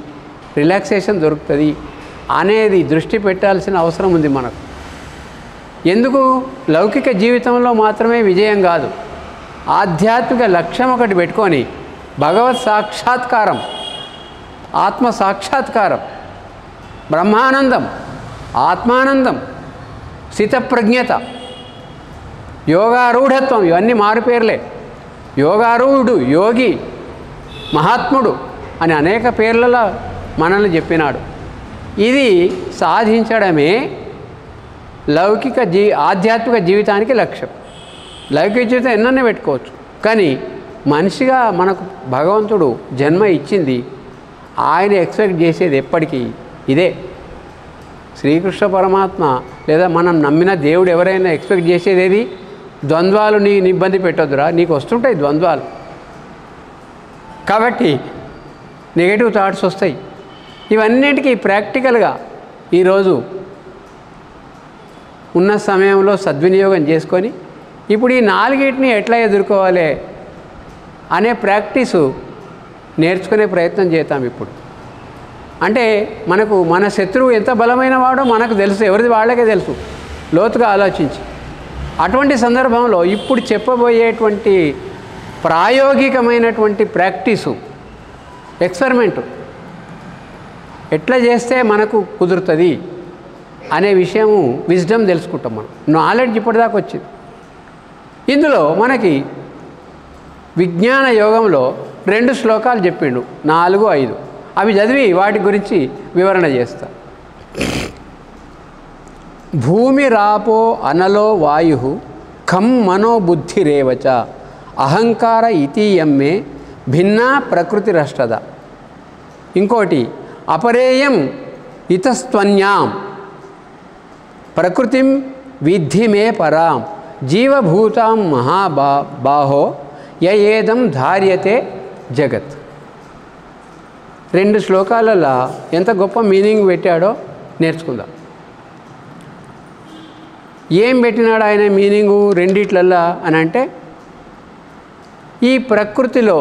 రిలాక్సేషన్ దొరుకుతుంది అనేది దృష్టి పెట్టాల్సిన అవసరం ఉంది మనకు. ఎందుకు లౌకిక జీవితంలో మాత్రమే విజయం కాదు, ఆధ్యాత్మిక లక్ష్యం ఒకటి పెట్టుకొని భగవత్ సాక్షాత్కారం, ఆత్మ సాక్షాత్కారం, బ్రహ్మానందం, ఆత్మానందం, స్థితప్రజ్ఞత, యోగారూఢత్వం, ఇవన్నీ మారుపేర్లే. యోగారూఢుడు, యోగి, మహాత్ముడు అని అనేక పేర్లలో మనల్ని చెప్పినాడు. ఇది సాధించడమే లౌకిక ఆధ్యాత్మిక జీవితానికి లక్ష్యం. లౌకిక జీవితం ఎన్ననే పెట్టుకోవచ్చు, కానీ మనిషిగా మనకు భగవంతుడు జన్మ ఇచ్చింది, ఆయన ఎక్స్పెక్ట్ చేసేది ఎప్పటికీ ఇదే. శ్రీకృష్ణ పరమాత్మ లేదా మనం నమ్మిన దేవుడు ఎవరైనా ఎక్స్పెక్ట్ చేసేది ఏది, ద్వంద్వాలు నీ ఇబ్బంది పెట్టొద్దురా, నీకు వస్తుంటాయి ద్వంద్వాలు. కాబట్టి నెగటివ్ థాట్స్ వస్తాయి. ఇవన్నిటికీ ప్రాక్టికల్గా ఈరోజు ఉన్న సమయంలో సద్వినియోగం చేసుకొని ఇప్పుడు ఈ నాలుగిటిని ఎట్లా ఎదుర్కోవాలి అనే ప్రాక్టీసు నేర్చుకునే ప్రయత్నం చేద్దాం ఇప్పుడు. అంటే మనకు మన శత్రువు ఎంత బలమైన వాడో మనకు తెలుసు, ఎవరిది వాళ్ళకే తెలుసు, లోతుగా ఆలోచించి. అటువంటి సందర్భంలో ఇప్పుడు చెప్పబోయేటువంటి ప్రాయోగికమైనటువంటి ప్రాక్టీసు, ఎక్స్పెరిమెంటు ఎట్లా చేస్తే మనకు కుదురుతుంది అనే విషయము విజ్డమ్ తెలుసుకుంటాం మనం. నాలెడ్జ్ ఇప్పటిదాకా వచ్చింది. ఇందులో మనకి విజ్ఞాన యోగంలో 2 శ్లోకాలు చెప్పిండు, 4, 5 అవి చదివి వాటి గురించి వివరణ చేస్తా. భూమిరాపో అనలో వాయు ఖం మనోబుద్ధిరేవచ అహంకార ఇతీయమ్మే భిన్నా ప్రకృతిరష్టద. ఇంకోటి అపరేయం ఇతస్త్వన్యాం ప్రకృతిం విద్ధి మే పరాం జీవభూతాం మహాబాహో ఏదం ధార్యతే జగత్. 2 శ్లోకాలలో ఎంత గొప్ప మీనింగ్ పెట్టాడో నేర్చుకుందాం. ఏం పెట్టినాడు ఆయన మీనింగు రెండిట్లల్లా అని అంటే, ఈ ప్రకృతిలో,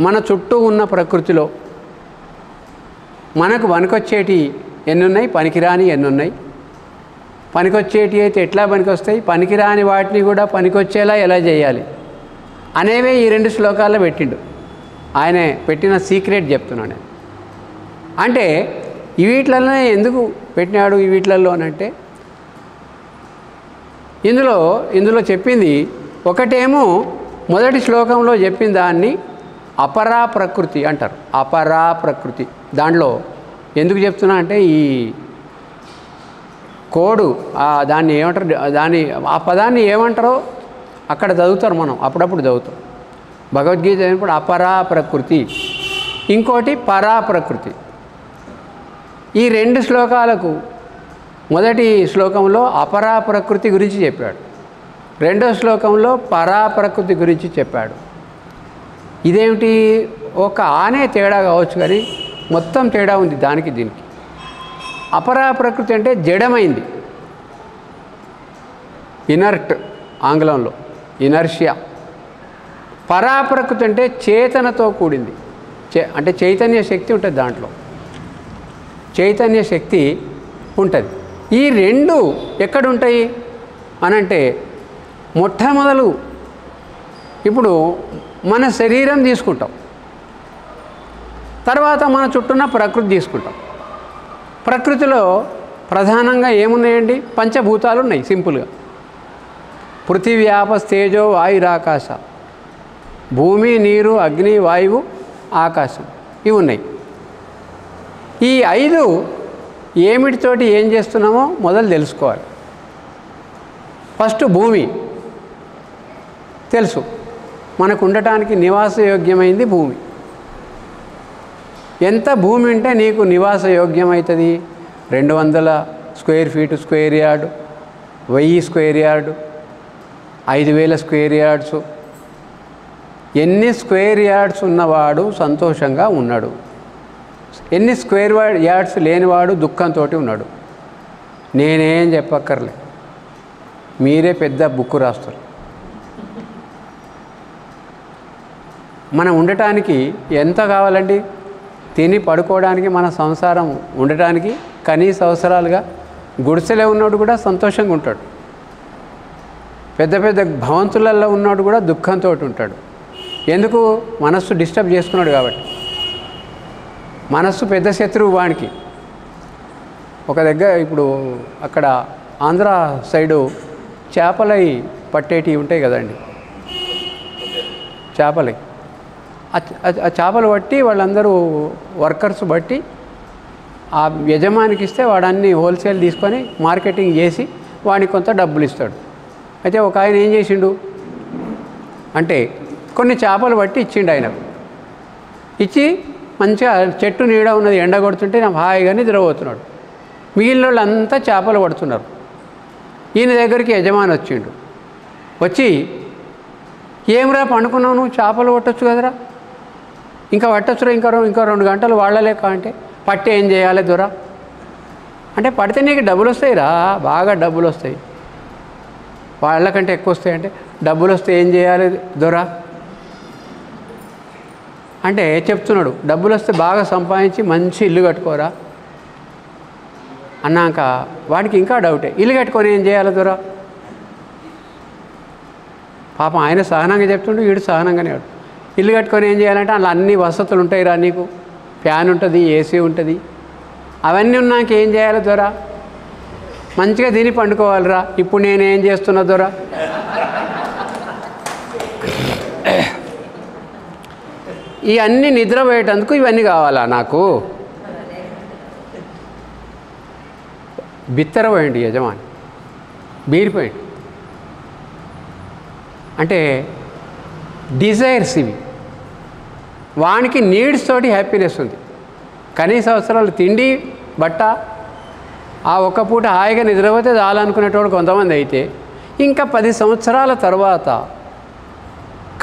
మన చుట్టూ ఉన్న ప్రకృతిలో మనకు పనికొచ్చేటి ఎన్నున్నాయి, పనికిరాని ఎన్నున్నాయి. పనికొచ్చేటి అయితే ఎట్లా పనికొస్తాయి, పనికిరాని వాటిని కూడా పనికొచ్చేలా ఎలా చేయాలి అనేవే ఈ 2 శ్లోకాల్లో పెట్టిండు. ఆయన పెట్టిన సీక్రెట్ చెప్తున్నాను. అంటే వీటిలలోనే ఎందుకు పెట్టినాడు ఈ వీటిలలో అనంటే, ఇందులో చెప్పింది ఒకటేమో మొదటి శ్లోకంలో చెప్పిన దాన్ని అపరా ప్రకృతి అంటారు. అపరా ప్రకృతి దాంట్లో ఎందుకు చెప్తున్నా అంటే, ఈ కోడు దాన్ని ఏమంటారు, ఆ పదాన్ని ఏమంటారో అక్కడ చదువుతారు, మనం అప్పుడప్పుడు చదువుతాం. భగవద్గీత చదివినప్పుడు అపరా ప్రకృతి, ఇంకోటి పరా ప్రకృతి. ఈ 2 శ్లోకాలకు మొదటి శ్లోకంలో అపరా ప్రకృతి గురించి చెప్పాడు, రెండో శ్లోకంలో పరా ప్రకృతి గురించి చెప్పాడు. ఇదేమిటి, ఒక ఆనే తేడా కావచ్చు కానీ మొత్తం తేడా ఉంది దానికి దీనికి. అపరా ప్రకృతి అంటే జడమైంది, ఇనర్ట్ ఆంగ్లంలో, ఇనర్షియా. పరాప్రకృతి అంటే చేతనతో కూడింది, అంటే చైతన్య శక్తి ఉంటుంది, దాంట్లో చైతన్య శక్తి ఉంటుంది. ఈ 2 ఎక్కడుంటాయి అనంటే, మొట్టమొదలు ఇప్పుడు మన శరీరం తీసుకుంటాం, తర్వాత మన చుట్టూన్న ప్రకృతి తీసుకుంటాం. ప్రకృతిలో ప్రధానంగా ఏమున్నాయండి, పంచభూతాలు ఉన్నాయి సింపుల్గా. పృథివ్యాప తేజో వాయురాకాశ. భూమి, నీరు, అగ్ని, వాయువు, ఆకాశం ఇవి ఉన్నాయి. ఈ 5 ఏమిటితోటి ఏం చేస్తున్నామో మొదలు తెలుసుకోవాలి. ఫస్ట్ భూమి తెలుసు, మనకు ఉండటానికి నివాసయోగ్యమైంది భూమి. ఎంత భూమి ఉంటే నీకు నివాసయోగ్యమవుతుంది? 200 square feet square yard, 1000 square yard, 5000 square yards. ఎన్ని స్క్వేర్ యార్డ్స్ ఉన్నవాడు సంతోషంగా ఉన్నాడు, ఎన్ని స్క్వేర్ యార్డ్స్ లేనివాడు దుఃఖంతో ఉన్నాడు. నేనేం చెప్పక్కర్లే, మీరే పెద్ద బుక్ రాస్తారు. మనం ఉండటానికి ఎంత కావాలండి? తిని పడుకోవడానికి, మన సంసారం ఉండటానికి కనీస అవసరాలుగా గుడిసెలో ఉన్నాడు కూడా సంతోషంగా ఉంటాడు. పెద్ద పెద్ద భవంతులలో ఉన్నాడు కూడా దుఃఖంతో ఉంటాడు. ఎందుకు? మనస్సు డిస్టర్బ్ చేసుకున్నాడు కాబట్టి. మనస్సు పెద్ద శత్రువు వానికి. ఒక దగ్గర ఇప్పుడు అక్కడ ఆంధ్ర సైడు చేపలై పట్టేటివి ఉంటాయి కదండి, చేపలై. ఆ చేపలు పట్టి వాళ్ళందరూ వర్కర్స్ బట్టి ఆ యజమానికి ఇస్తే వాడన్ని హోల్సేల్ తీసుకొని మార్కెటింగ్ చేసి వాడికి కొంత డబ్బులు ఇస్తాడు. అయితే ఒక ఆయన ఏం చేసిండు అంటే కొన్ని చేపలు పట్టి ఇచ్చిండు ఆయనకు. ఇచ్చి మంచిగా చెట్టు నీడ ఉన్నది, ఎండ కొడుతుంటే నాకు హాయిగా నిద్రపోతున్నాడు. మిగిలిన వాళ్ళంతా చేపలు పడుతున్నారు. ఈయన దగ్గరికి యజమాని వచ్చిండు. వచ్చి, ఏమిరా పండుకున్నావు నువ్వు, చేపలు పట్టొచ్చు కదరా, ఇంకా పట్టొచ్చురా, ఇంకా 2 గంటలు వాడలేక. అంటే పట్టి ఏం చేయాలి దొర అంటే, పడితే నీకు డబ్బులు వస్తాయిరా, బాగా డబ్బులు వస్తాయి, వాళ్ళకంటే ఎక్కువ వస్తాయి. అంటే డబ్బులు వస్తే ఏం చేయాలి దొర అంటే చెప్తున్నాడు, డబ్బులు వస్తే బాగా సంపాదించి మంచి ఇల్లు కట్టుకోరా అన్నాక వాడికి ఇంకా డౌటే, ఇల్లు కట్టుకొని ఏం చేయాలి దొర? పాపం ఆయన సహనంగా చెప్తుండు, వీడు సహనంగానే. ఇల్లు కట్టుకొని ఏం చేయాలంటే అందులో అన్ని వసతులు ఉంటాయి రా, నీకు ఫ్యాన్ ఉంటుంది, ఏసీ ఉంటుంది, అవన్నీ ఉన్నాక ఏం చేయాలి దొర? మంచిగా తిని పండుకోవాలిరా. ఇప్పుడు నేనేం చేస్తున్నా దొర? ఇవన్నీ నిద్రపోయేటందుకు ఇవన్నీ కావాలా నాకు? బిత్తరపోయండి యజమాని, బీరిపోయండి. అంటే డిజైర్స్ ఇవి. వానికి నీడ్స్ తోటి హ్యాపీనెస్ ఉంది. కనీస అవసరాలు తిండి, బట్ట, ఆ ఒక్క పూట హాయిగా నిద్రపోతే చాలనుకునేటోడు కొంతమంది. అయితే ఇంకా 10 సంవత్సరాల తర్వాత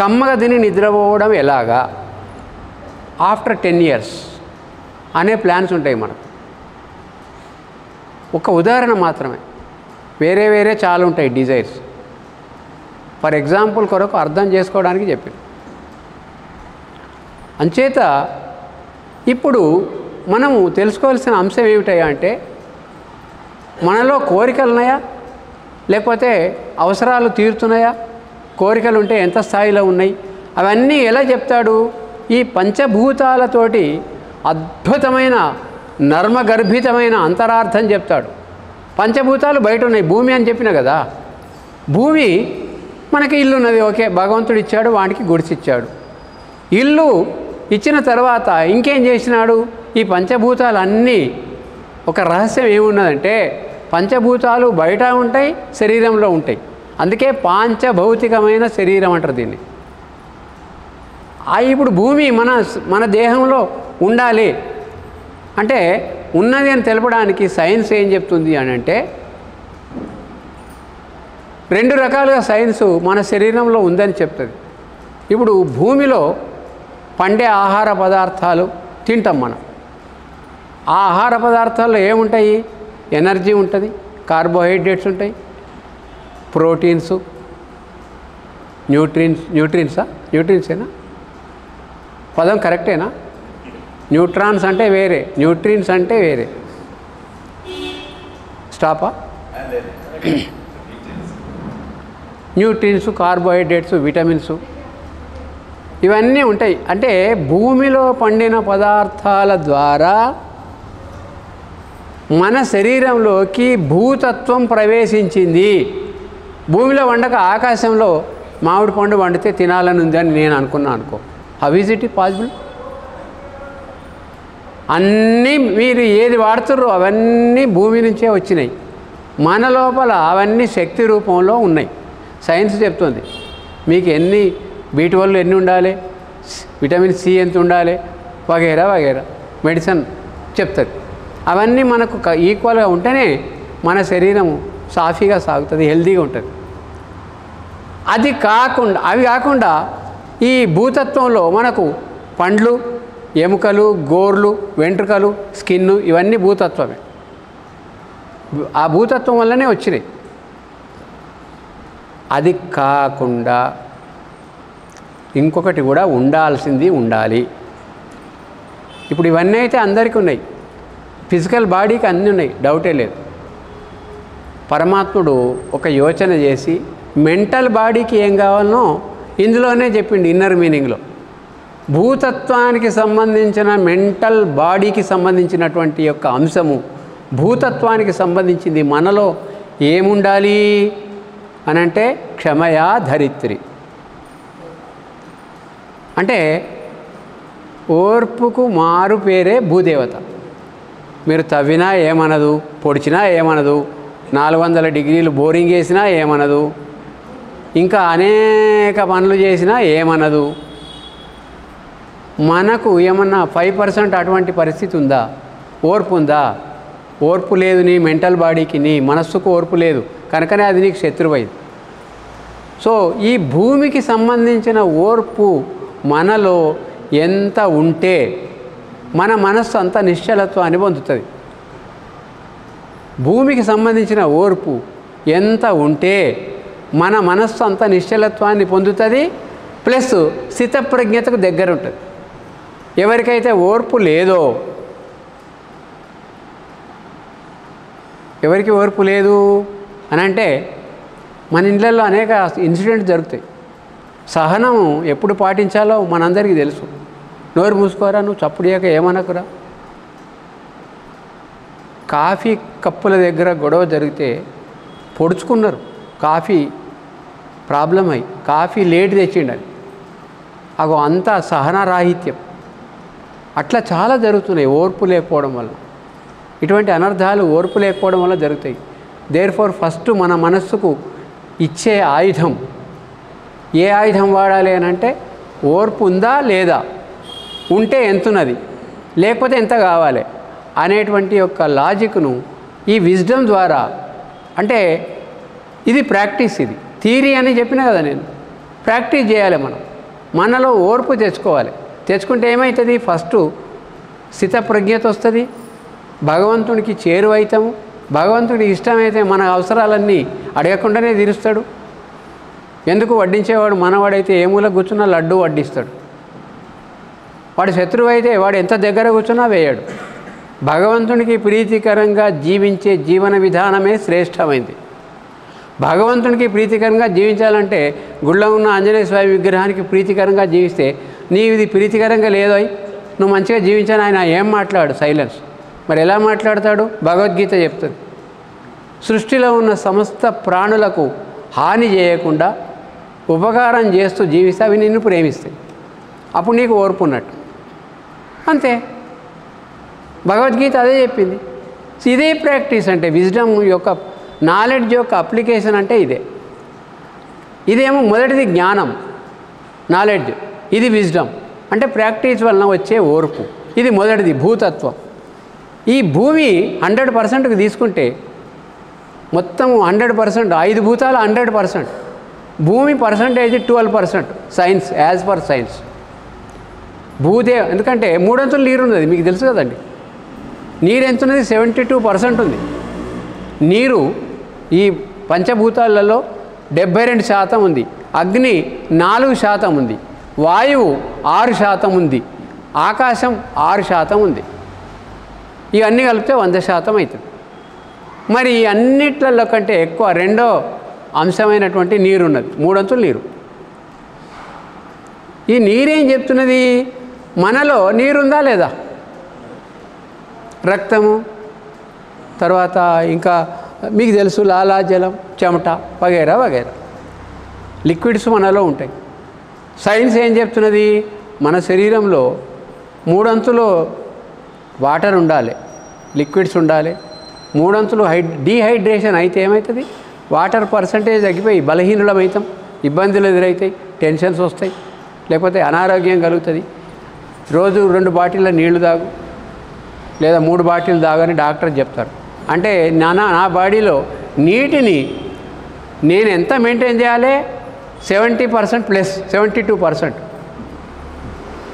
కమ్మగా తిని నిద్రపోవడం ఎలాగా, ఆఫ్టర్ 10 years అనే ప్లాన్స్ ఉంటాయి మనకు. ఒక ఉదాహరణ మాత్రమే, వేరే వేరే చాలా ఉంటాయి డిజైర్స్. ఫర్ ఎగ్జాంపుల్ కొరకు అర్థం చేసుకోవడానికి చెప్పింది. అంచేత ఇప్పుడు మనము తెలుసుకోవాల్సిన అంశం ఏమిటయా అంటే, మనలో కోరికలు ఉన్నాయా, లేకపోతే అవసరాలు తీరుతున్నాయా, కోరికలు ఉంటే ఎంత స్థాయిలో ఉన్నాయి, అవన్నీ ఎలా చెప్తాడు? ఈ పంచభూతాలతోటి అద్భుతమైన నర్మగర్భితమైన అంతరార్థం చెప్తాడు. పంచభూతాలు బయట ఉన్నాయి, భూమి అని చెప్పిన కదా. భూమి మనకి ఇల్లు ఉన్నది, ఓకే, భగవంతుడు ఇచ్చాడు, వానికి గుడిసిచ్చాడు. ఇల్లు ఇచ్చిన తర్వాత ఇంకేం చేసినాడు? ఈ పంచభూతాలన్నీ ఒక రహస్యం ఏమున్నదంటే, పంచభూతాలు బయట ఉంటాయి, శరీరంలో ఉంటాయి. అందుకే పాంచభౌతికమైన శరీరం అంటారు దీన్ని. ఇప్పుడు భూమి మన దేహంలో ఉండాలి అంటే, ఉన్నది అని తెలపడానికి సైన్స్ ఏం చెప్తుంది అని అంటే, 2 రకాలుగా సైన్సు మన శరీరంలో ఉందని చెప్తుంది. ఇప్పుడు భూమిలో పండే ఆహార పదార్థాలు తింటాం మనం. ఆ ఆహార పదార్థాల్లో ఏముంటాయి? ఎనర్జీ ఉంటుంది, కార్బోహైడ్రేట్స్ ఉంటాయి, ప్రోటీన్స్, న్యూట్రిన్సేనా పదం కరెక్టేనా? న్యూట్రాన్స్ అంటే వేరే, న్యూట్రిన్స్ అంటే వేరే. స్టాపా? న్యూట్రిన్స్, కార్బోహైడ్రేట్స్, విటమిన్స్ ఇవన్నీ ఉంటాయి. అంటే భూమిలో పండిన పదార్థాల ద్వారా మన శరీరంలోకి భూతత్వం ప్రవేశించింది. భూమిలో వండక ఆకాశంలో మామిడి పండు వండితే తినాలని ఉందని నేను అనుకున్నాను అనుకో, హౌ ఈజ్ ఇట్ పాసిబుల్? అన్నీ మీరు ఏది వాడుతుర్రో అవన్నీ భూమి నుంచే వచ్చినాయి. మన లోపల అవన్నీ శక్తి రూపంలో ఉన్నాయి. సైన్స్ చెప్తుంది మీకు ఎన్ని B12 ఎన్ని ఉండాలి, విటమిన్ C ఎంత ఉండాలి, వగైరా వగైరా మెడిసిన్ చెప్తుంది. అవన్నీ మనకు ఈక్వల్గా ఉంటేనే మన శరీరము సాఫీగా సాగుతుంది, హెల్తీగా ఉంటుంది. అవి కాకుండా ఈ భూతత్వంలో మనకు పండ్లు, ఎముకలు, గోర్లు, వెంట్రుకలు, స్కిన్ను ఇవన్నీ భూతత్వమే. ఆ భూతత్వం వల్లనే వచ్చినాయి. అది కాకుండా ఇంకొకటి కూడా ఉండాల్సింది ఉండాలి. ఇప్పుడు ఇవన్నీ అయితే అందరికీ ఉన్నాయి, ఫిజికల్ బాడీకి అన్నీ ఉన్నాయి, డౌటే లేదు. పరమాత్ముడు ఒక యోచన చేసి మెంటల్ బాడీకి ఏం కావాలనో ఇందులోనే చెప్పిండు. ఇన్నర్ మీనింగ్లో భూతత్వానికి సంబంధించిన మెంటల్ బాడీకి సంబంధించినటువంటి యొక్క అంశము భూతత్వానికి సంబంధించింది. మనలో ఏముండాలి అనంటే క్షమయా ధరిత్రి, అంటే ఓర్పుకు మారు పేరే భూదేవత. మీరు తవ్వినా ఏమనదు, పొడిచినా ఏమనదు, 400 డిగ్రీలు బోరింగ్ వేసినా ఏమనదు, ఇంకా అనేక పనులు చేసినా ఏమనదు. మనకు ఏమన్నా 5% అటువంటి పరిస్థితి ఉందా? ఓర్పు ఉందా? ఓర్పు లేదు. నీ మెంటల్ బాడీకి, నీ మనస్సుకు ఓర్పు లేదు కనుకనే అది నీకు శత్రువైంది. సో ఈ భూమికి సంబంధించిన ఓర్పు మనలో ఎంత ఉంటే మన మనస్సు అంత నిశ్చలత్వాన్ని పొందుతుంది. భూమికి సంబంధించిన ఓర్పు ఎంత ఉంటే మన మనస్సు అంత నిశ్చలత్వాన్ని పొందుతుంది, ప్లస్ స్థితప్రజ్ఞతకు దగ్గర ఉంటుంది. ఎవరికైతే ఓర్పు లేదో, ఎవరికి ఓర్పు లేదు అని అంటే మన ఇళ్ళల్లో అనేక ఇన్సిడెంట్స్ జరుగుతాయి. సహనం ఎప్పుడు పాటించాలో మనందరికీ తెలుసు. నోరు మూసుకోరా, నువ్వు చప్పుడు చేయక ఏమనకురా. కాఫీ కప్పుల దగ్గర గొడవ జరిగితే పొడుచుకున్నారు, కాఫీ ప్రాబ్లం అయ్యి కాఫీ లేట్ తెచ్చిండని. అగో అంతా సహనరాహిత్యం. అట్లా చాలా జరుగుతున్నాయి ఓర్పు లేకపోవడం వల్ల. ఇటువంటి అనర్థాలు ఓర్పు లేకపోవడం వల్ల జరుగుతాయి. దేర్ఫోర్ ఫస్ట్ మన మనస్సుకు ఇచ్చే ఆయుధం, ఏ ఆయుధం వాడాలి అని అంటే ఓర్పు ఉందా లేదా, ఉంటే ఎంతున్నది, లేకపోతే ఎంత కావాలి అనేటువంటి యొక్క లాజిక్ను ఈ విజ్డమ్ ద్వారా, అంటే ఇది ప్రాక్టీస్, ఇది థియరీ అని చెప్పినా కదా నేను, ప్రాక్టీస్ చేయాలి. మనలో ఓర్పు తెచ్చుకోవాలి. తెచ్చుకుంటే ఏమవుతుంది? ఫస్ట్ స్థితప్రజ్ఞత వస్తుంది, భగవంతునికి చేరువైతాము. భగవంతుడికి ఇష్టమైతే మన అవసరాలన్నీ అడగకుండానే తీరుస్తాడు. ఎందుకు? వడ్డించేవాడు మనవాడైతే ఏ మూల కూర్చున్నా లడ్డు వడ్డిస్తాడు. వాడు శత్రువు అయితే వాడు ఎంత దగ్గర కూర్చున్నా వేయడు. భగవంతునికి ప్రీతికరంగా జీవించే జీవన విధానమే శ్రేష్టమైంది. భగవంతునికి ప్రీతికరంగా జీవించాలంటే గుళ్ళో ఉన్న ఆంజనేయ స్వామి విగ్రహానికి ప్రీతికరంగా జీవిస్తే, నీది ప్రీతికరంగా లేదో నువ్వు మంచిగా జీవించాను ఆయన ఏం మాట్లాడు? సైలెన్స్. మరి ఎలా మాట్లాడతాడు? భగవద్గీత చెప్తుంది, సృష్టిలో ఉన్న సమస్త ప్రాణులకు హాని చేయకుండా ఉపకారం చేస్తూ జీవిస్తే అవి నిన్ను ప్రేమిస్తాయి. అప్పుడు నీకు ఓర్పు ఉన్నట్టు. అంతే, భగవద్గీత అదే చెప్పింది. ఇదే ప్రాక్టీస్ అంటే విజ్డమ్ యొక్క, నాలెడ్జ్ యొక్క అప్లికేషన్ అంటే ఇదే. ఇదేమో మొదటిది జ్ఞానం, నాలెడ్జ్. ఇది విజ్డమ్ అంటే ప్రాక్టీస్ వలన వచ్చే ఓర్పు. ఇది మొదటిది భూతత్వం. ఈ భూమి 100%కి తీసుకుంటే మొత్తం 100%, 5 భూతాలు 100%, భూమి percentage 12%. Science, as per science ఎందుకంటే 3 అంచులు నీరు ఉన్నది, మీకు తెలుసు కదండి. నీరు ఎంత ఉన్నది? 72% ఉంది నీరు. ఈ పంచభూతాలలో 72% ఉంది. అగ్ని 4% ఉంది. వాయువు 6% ఉంది. ఆకాశం 6% ఉంది. ఇవన్నీ కలిపితే 100% అవుతుంది. మరి అన్నిట్లలో కంటే ఎక్కువ రెండో అంశమైనటువంటి నీరు ఉన్నది, 3 అంచులు నీరు. ఈ నీరేం చెప్తున్నది? మనలో నీరుందా లేదా? రక్తము, తర్వాత ఇంకా మీకు తెలుసు లాలాజలం, చెమట వగైరా వగైరా. లిక్విడ్స్ మనలో ఉంటాయి. సైన్స్ ఏం చెప్తున్నది? మన శరీరంలో 3 అంతులు వాటర్ ఉండాలి, లిక్విడ్స్ ఉండాలి. 3 అంతులు డీహైడ్రేషన్ అయితే ఏమవుతుంది? వాటర్ పర్సంటేజ్ తగ్గిపోయి బలహీనులం అవుతాం, ఇబ్బందులు ఎదురవుతాయి, టెన్షన్స్ వస్తాయి, లేకపోతే అనారోగ్యం కలుగుతుంది. రోజు 2 బాటిళ్ళ నీళ్లు తాగు లేదా 3 బాటిల్ తాగని డాక్టర్ చెప్తారు. అంటే నా బాడీలో నీటిని నేను ఎంత మెయింటైన్ చేయాలి? 70% ప్లస్ 72%.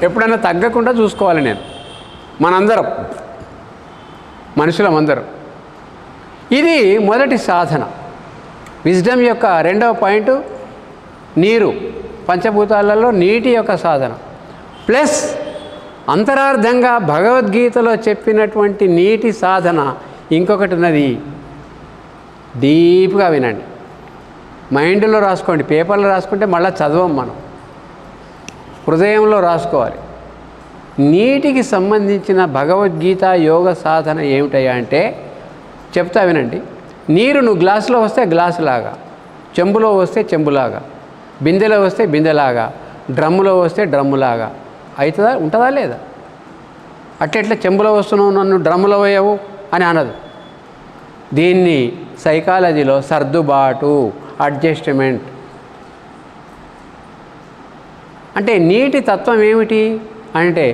ఎప్పుడైనా తగ్గకుండా చూసుకోవాలి నేను. మనందరం మనుషులమందరం. ఇది మొదటి సాధన. విజ్డమ్ యొక్క రెండవ పాయింట్ నీరు, పంచభూతాలలో నీటి యొక్క సాధన. ప్లస్ అంతరార్థంగా భగవద్గీతలో చెప్పినటువంటి నీటి సాధన ఇంకొకటి ఉన్నది. డీప్గా వినండి, మైండ్లో రాసుకోండి. పేపర్లో రాసుకుంటే మళ్ళీ చదవం మనం, హృదయంలో రాసుకోవాలి. నీటికి సంబంధించిన భగవద్గీత యోగ సాధన ఏమిటయ్యా అంటే చెప్తా వినండి. నీరు నువ్వు గ్లాసులో వస్తే గ్లాసులాగా, చెంబులో వస్తే చెంబులాగా, బిందెలో వస్తే బిందెలాగా, డ్రమ్ములో వస్తే డ్రమ్ములాగా అవుతుందా? ఉంటుందా లేదా? అట్లెట్లా చెంబులో వస్తున్నావు నన్ను డ్రమ్ములో పోయావు అని అనదు. దీన్ని సైకాలజీలో సర్దుబాటు, అడ్జస్ట్మెంట్ అంటే నీటి తత్వం ఏమిటి అంటే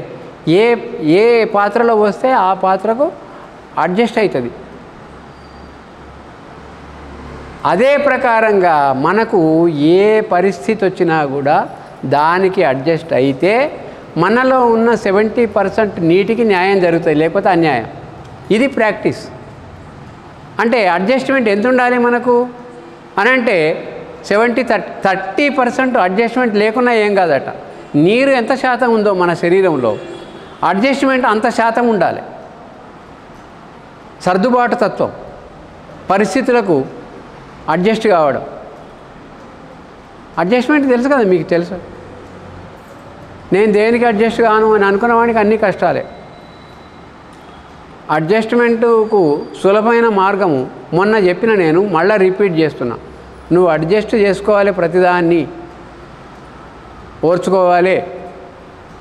ఏ పాత్రలో వస్తే ఆ పాత్రకు అడ్జస్ట్ అవుతుంది. అదే ప్రకారంగా మనకు ఏ పరిస్థితి వచ్చినా కూడా దానికి అడ్జస్ట్ అయితే మనలో ఉన్న 70% నీటికి న్యాయం జరుగుతుంది, లేకపోతే అన్యాయం. ఇది ప్రాక్టీస్. అంటే అడ్జస్ట్మెంట్ ఎంత ఉండాలి మనకు అని అంటే 30% అడ్జస్ట్మెంట్ లేకున్నా ఏం కాదట. నీరు ఎంత శాతం ఉందో మన శరీరంలో అడ్జస్ట్మెంట్ అంత శాతం ఉండాలి. సర్దుబాటు తత్వం, పరిస్థితులకు అడ్జస్ట్ కావడం. అడ్జస్ట్మెంట్ తెలుసు కదా, మీకు తెలుసు. నేను దేనికి అడ్జస్ట్ కాను అని అనుకున్న వాడికి అన్ని కష్టాలే. అడ్జస్ట్మెంటుకు సులభమైన మార్గము మొన్న చెప్పిన, నేను మళ్ళీ రిపీట్ చేస్తున్నా. నువ్వు అడ్జస్ట్ చేసుకోవాలి, ప్రతిదాన్ని ఓర్చుకోవాలి.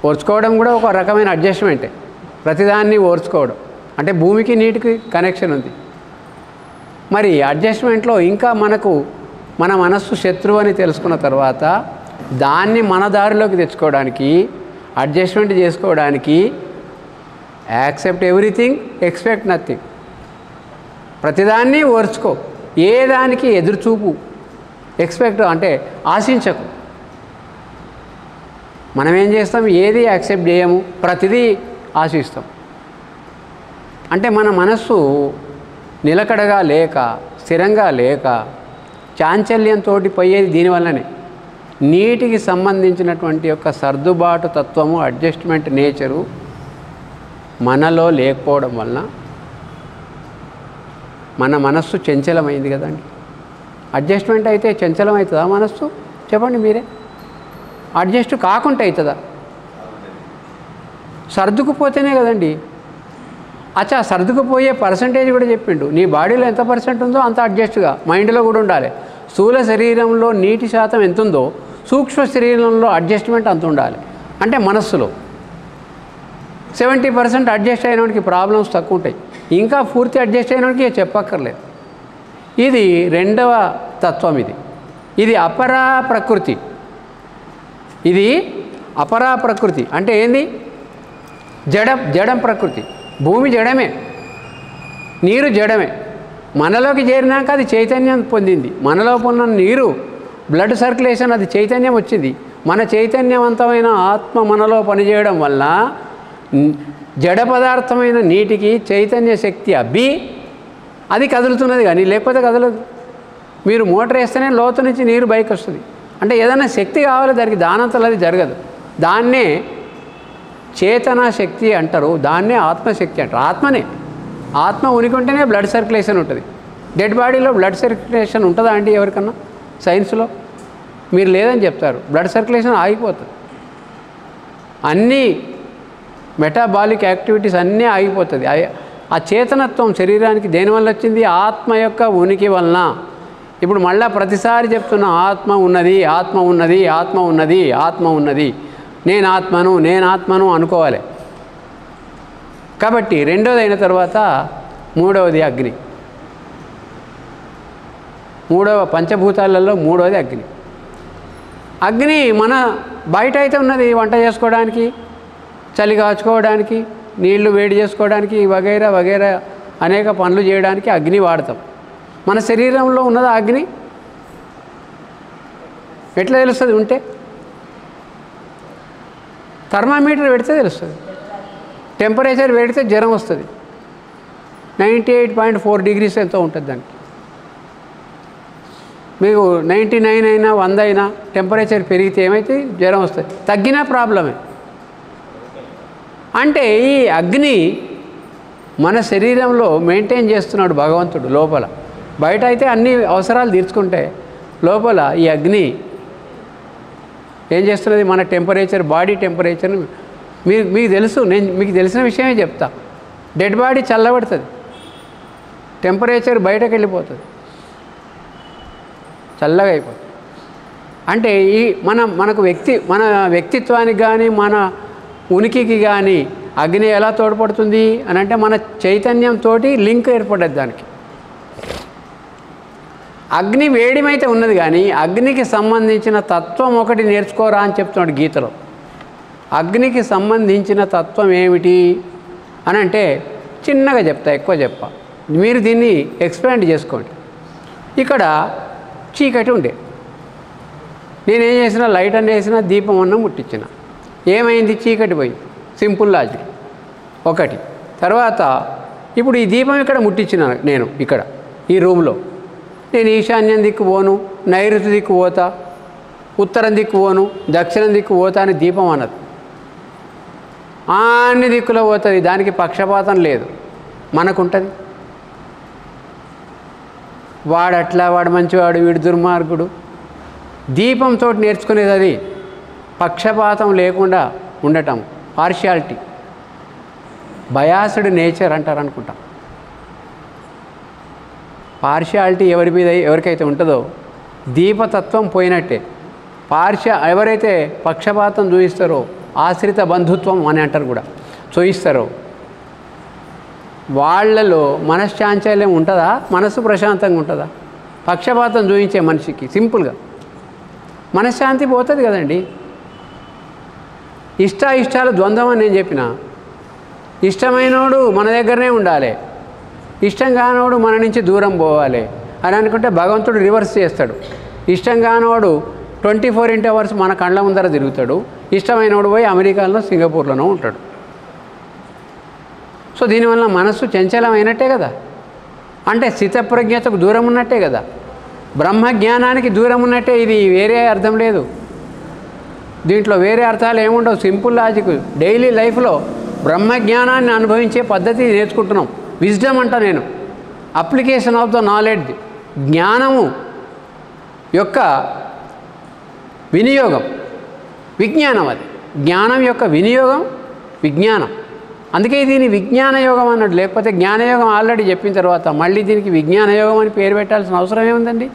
ఓర్చుకోవడం కూడా ఒక రకమైన అడ్జస్ట్మెంటే. ప్రతిదాన్ని ఓర్చుకోవడం అంటే భూమికి నీటికి కనెక్షన్ ఉంది. మరి అడ్జస్ట్మెంట్లో ఇంకా మనకు మన మనస్సు శత్రువు అని తెలుసుకున్న తర్వాత దాన్ని మన దారిలోకి తెచ్చుకోవడానికి, అడ్జస్ట్మెంట్ చేసుకోవడానికి యాక్సెప్ట్ ఎవ్రీథింగ్, ఎక్స్పెక్ట్ నథింగ్. ప్రతిదాన్ని ఓర్చుకో, ఏ దానికి ఎదురుచూపు, ఎక్స్పెక్ట్ అంటే ఆశించకు. మనం ఏం చేస్తాం? ఏది యాక్సెప్ట్ చేయము, ప్రతిదీ ఆశిస్తాం. అంటే మన మనస్సు నిలకడగా లేక, స్థిరంగా లేక, చాంచల్యంతో పోయేది దీనివల్లనే. నీటికి సంబంధించినటువంటి యొక్క సర్దుబాటు తత్వము, అడ్జస్ట్మెంట్ నేచరు మనలో లేకపోవడం వలన మన మనస్సు చంచలమైంది కదండి. అడ్జస్ట్మెంట్ అయితే చంచలం అవుతుందా మనస్సు? చెప్పండి మీరే. అడ్జస్ట్ కాకుండా అవుతుందా? సర్దుకుపోతేనే కదండి. అచ్చా, సర్దుకుపోయే పర్సంటేజ్ కూడా చెప్పిండు. నీ బాడీలో ఎంత పర్సెంట్ ఉందో అంత అడ్జస్ట్గా మైండ్లో కూడా ఉండాలి. స్థూల శరీరంలో నీటి శాతం ఎంత ఉందో సూక్ష్మ శరీరంలో అడ్జస్ట్మెంట్ అంత ఉండాలి. అంటే మనస్సులో 70% అడ్జస్ట్ అయినోడికి ప్రాబ్లమ్స్ తక్కువ ఉంటాయి. ఇంకా పూర్తి అడ్జస్ట్ అయినోడికి చెప్పక్కర్లేదు. ఇది రెండవ తత్వం. ఇది అపరా ప్రకృతి. ఇది అపరా ప్రకృతి అంటే ఏంది? జడం ప్రకృతి. భూమి జడమే, నీరు జడమే. మనలోకి చేరినాక అది చైతన్యం పొందింది. మనలో ఉన్న నీరు బ్లడ్ సర్క్యులేషన్, అది చైతన్యం వచ్చింది. మన చైతన్యవంతమైన ఆత్మ మనలో పనిచేయడం వల్ల జడ పదార్థమైన నీటికి చైతన్య శక్తి అబ్బి అది కదులుతున్నది, కానీ లేకపోతే కదలదు. మీరు మోటార్ వేస్తేనే లోతు నుంచి నీరు బయటకు వస్తుంది. అంటే ఏదైనా శక్తి కావాలి దానికి, దానంతలో అది జరగదు. దాన్నే చేతనా శక్తి అంటారు, దాన్నే ఆత్మశక్తి అంటారు. ఆత్మనే, ఆత్మ ఉనికి ఉంటేనే బ్లడ్ సర్క్యులేషన్ ఉంటుంది. డెడ్ బాడీలో బ్లడ్ సర్క్యులేషన్ ఉంటుందా అండి ఎవరికన్నా? సైన్స్లో మీరు లేదని చెప్తారు. బ్లడ్ సర్క్యులేషన్ ఆగిపోతుంది. అన్నీ మెటాబాలిక్ యాక్టివిటీస్ అన్నీ ఆగిపోతుంది. ఆ చేతనత్వం శరీరానికి దేనివల్ల వచ్చింది? ఆత్మ యొక్క ఉనికి వలన. ఇప్పుడు మళ్ళీ ప్రతిసారి చెప్తున్న ఆత్మ ఉన్నది, ఆత్మ ఉన్నది, ఆత్మ ఉన్నది, ఆత్మ ఉన్నది, నేను ఆత్మను అనుకోవాలి. కాబట్టి రెండోది అయిన తర్వాత మూడవది అగ్ని. మూడవ పంచభూతాలలో మూడవది అగ్ని. అగ్ని మన బయట అయితే ఉన్నది, వంట చేసుకోవడానికి, చలి కాచుకోవడానికి, నీళ్లు వేడి చేసుకోవడానికి, వగైరా వగైరా అనేక పనులు చేయడానికి అగ్ని వాడతాం. మన శరీరంలో ఉన్నది అగ్ని ఎట్లా తెలుస్తుంది? ఉంటే థర్మామీటర్ పెడితే తెలుస్తుంది. టెంపరేచర్ పెడితే జ్వరం వస్తుంది. 98.4 degrees ఎంతో ఉంటుంది దానికి. మీకు 99 అయినా 100 అయినా టెంపరేచర్ పెరిగితే ఏమైతే జ్వరం వస్తుంది, తగ్గినా ప్రాబ్లమే. అంటే ఈ అగ్ని మన శరీరంలో మెయింటైన్ చేస్తున్నాడు భగవంతుడు లోపల. బయట అయితే అన్ని అవసరాలు తీర్చుకుంటే లోపల ఈ అగ్ని ఏం చేస్తున్నది? మన టెంపరేచర్, బాడీ టెంపరేచర్ మీకు తెలుసు, నేను మీకు తెలిసిన విషయమే చెప్తా. డెడ్ బాడీ చల్లబడుతుంది, టెంపరేచర్ బయటకు వెళ్ళిపోతుంది, చల్లగా అయిపోతుంది. అంటే ఈ మన వ్యక్తిత్వానికి కానీ మన ఉనికికి కానీ అగ్ని ఎలా తోడ్పడుతుంది అని అంటే మన చైతన్యంతో లింక్ ఏర్పడ్డది దానికి. అగ్ని వేడిమైతే ఉన్నది కానీ అగ్నికి సంబంధించిన తత్వం ఒకటి నేర్చుకోరా అని చెప్తున్నాడు గీతలో. అగ్నికి సంబంధించిన తత్వం ఏమిటి అని అంటే చిన్నగా చెప్తా, ఎక్కువ చెప్పా, మీరు దీన్ని ఎక్స్పాండ్ చేసుకోండి. ఇక్కడ చీకటి ఉండే, నేనేం చేసిన, లైట్ అన్న వేసిన, దీపం అన్న ముట్టించిన, ఏమైంది? చీకటి పోయింది. సింపుల్ లాజిక్ ఒకటి. తర్వాత ఇప్పుడు ఈ దీపం ఇక్కడ ముట్టించిన నేను, ఇక్కడ ఈ రూమ్లో నేను ఈశాన్యం దిక్కు పోను, నైరుతి దిక్కు పోతా, ఉత్తరం దిక్కు పోను, దక్షిణం దిక్కు పోతా అని దీపం అన్నది. అన్ని దిక్కులో పోతుంది, దానికి పక్షపాతం లేదు. మనకుంటుంది. వాడట్లా, వాడు మంచివాడు, వీడు దుర్మార్గుడు. దీపంతో నేర్చుకునేది అది, పక్షపాతం లేకుండా ఉండటం, పార్షియాలిటీ, బయాస్డ్ నేచర్ అంటారు అనుకుంటాం. పార్షియాలిటీ ఎవరి మీద ఎవరికైతే ఉంటుందో దీపతత్వం పోయినట్టే. ఎవరైతే పక్షపాతం చూపిస్తారో, ఆశ్రిత బంధుత్వం అని అంటారు కూడా, చూయిస్తారో వాళ్ళలో మనశ్చాంచల్యం ఉంటుందా? మనసు ప్రశాంతంగా ఉంటుందా? పక్షపాతం చూపించే మనిషికి సింపుల్గా మనశ్శాంతి పోతుంది కదండి. ఇష్టాల ద్వంద్వం అని నేను చెప్పిన, ఇష్టమైనోడు మన దగ్గరనే ఉండాలి, ఇష్టం కానివాడు మన నుంచి దూరం పోవాలి అని అనుకుంటే భగవంతుడు రివర్స్ చేస్తాడు. ఇష్టం కానివాడు 24 hours మన కళ్ళ ముందర తిరుగుతాడు, ఇష్టమైనవాడు పోయి అమెరికాలో, సింగపూర్లోనో ఉంటాడు. సో దీనివల్ల మనస్సు చంచలమైనట్టే కదా, అంటే స్థితప్రజ్ఞతకు దూరం ఉన్నట్టే కదా, బ్రహ్మజ్ఞానానికి దూరం ఉన్నట్టే. ఇది వేరే అర్థం లేదు, దీంట్లో వేరే అర్థాలు ఏముండవు. Simple logic. డైలీ లైఫ్లో బ్రహ్మజ్ఞానాన్ని అనుభవించే పద్ధతి నేర్చుకుంటున్నాం. విజ్డమ్ అంట నేను, అప్లికేషన్ ఆఫ్ ద నాలెడ్జ్, జ్ఞానము యొక్క వినియోగం, విజ్ఞానం. అది జ్ఞానం యొక్క వినియోగం, విజ్ఞానం. అందుకే దీన్ని విజ్ఞాన యోగం అన్నాడు. లేకపోతే జ్ఞానయోగం ఆల్రెడీ చెప్పిన తర్వాత మళ్ళీ దీనికి విజ్ఞాన యోగం అని పేరు పెట్టాల్సిన అవసరం ఏముందండి?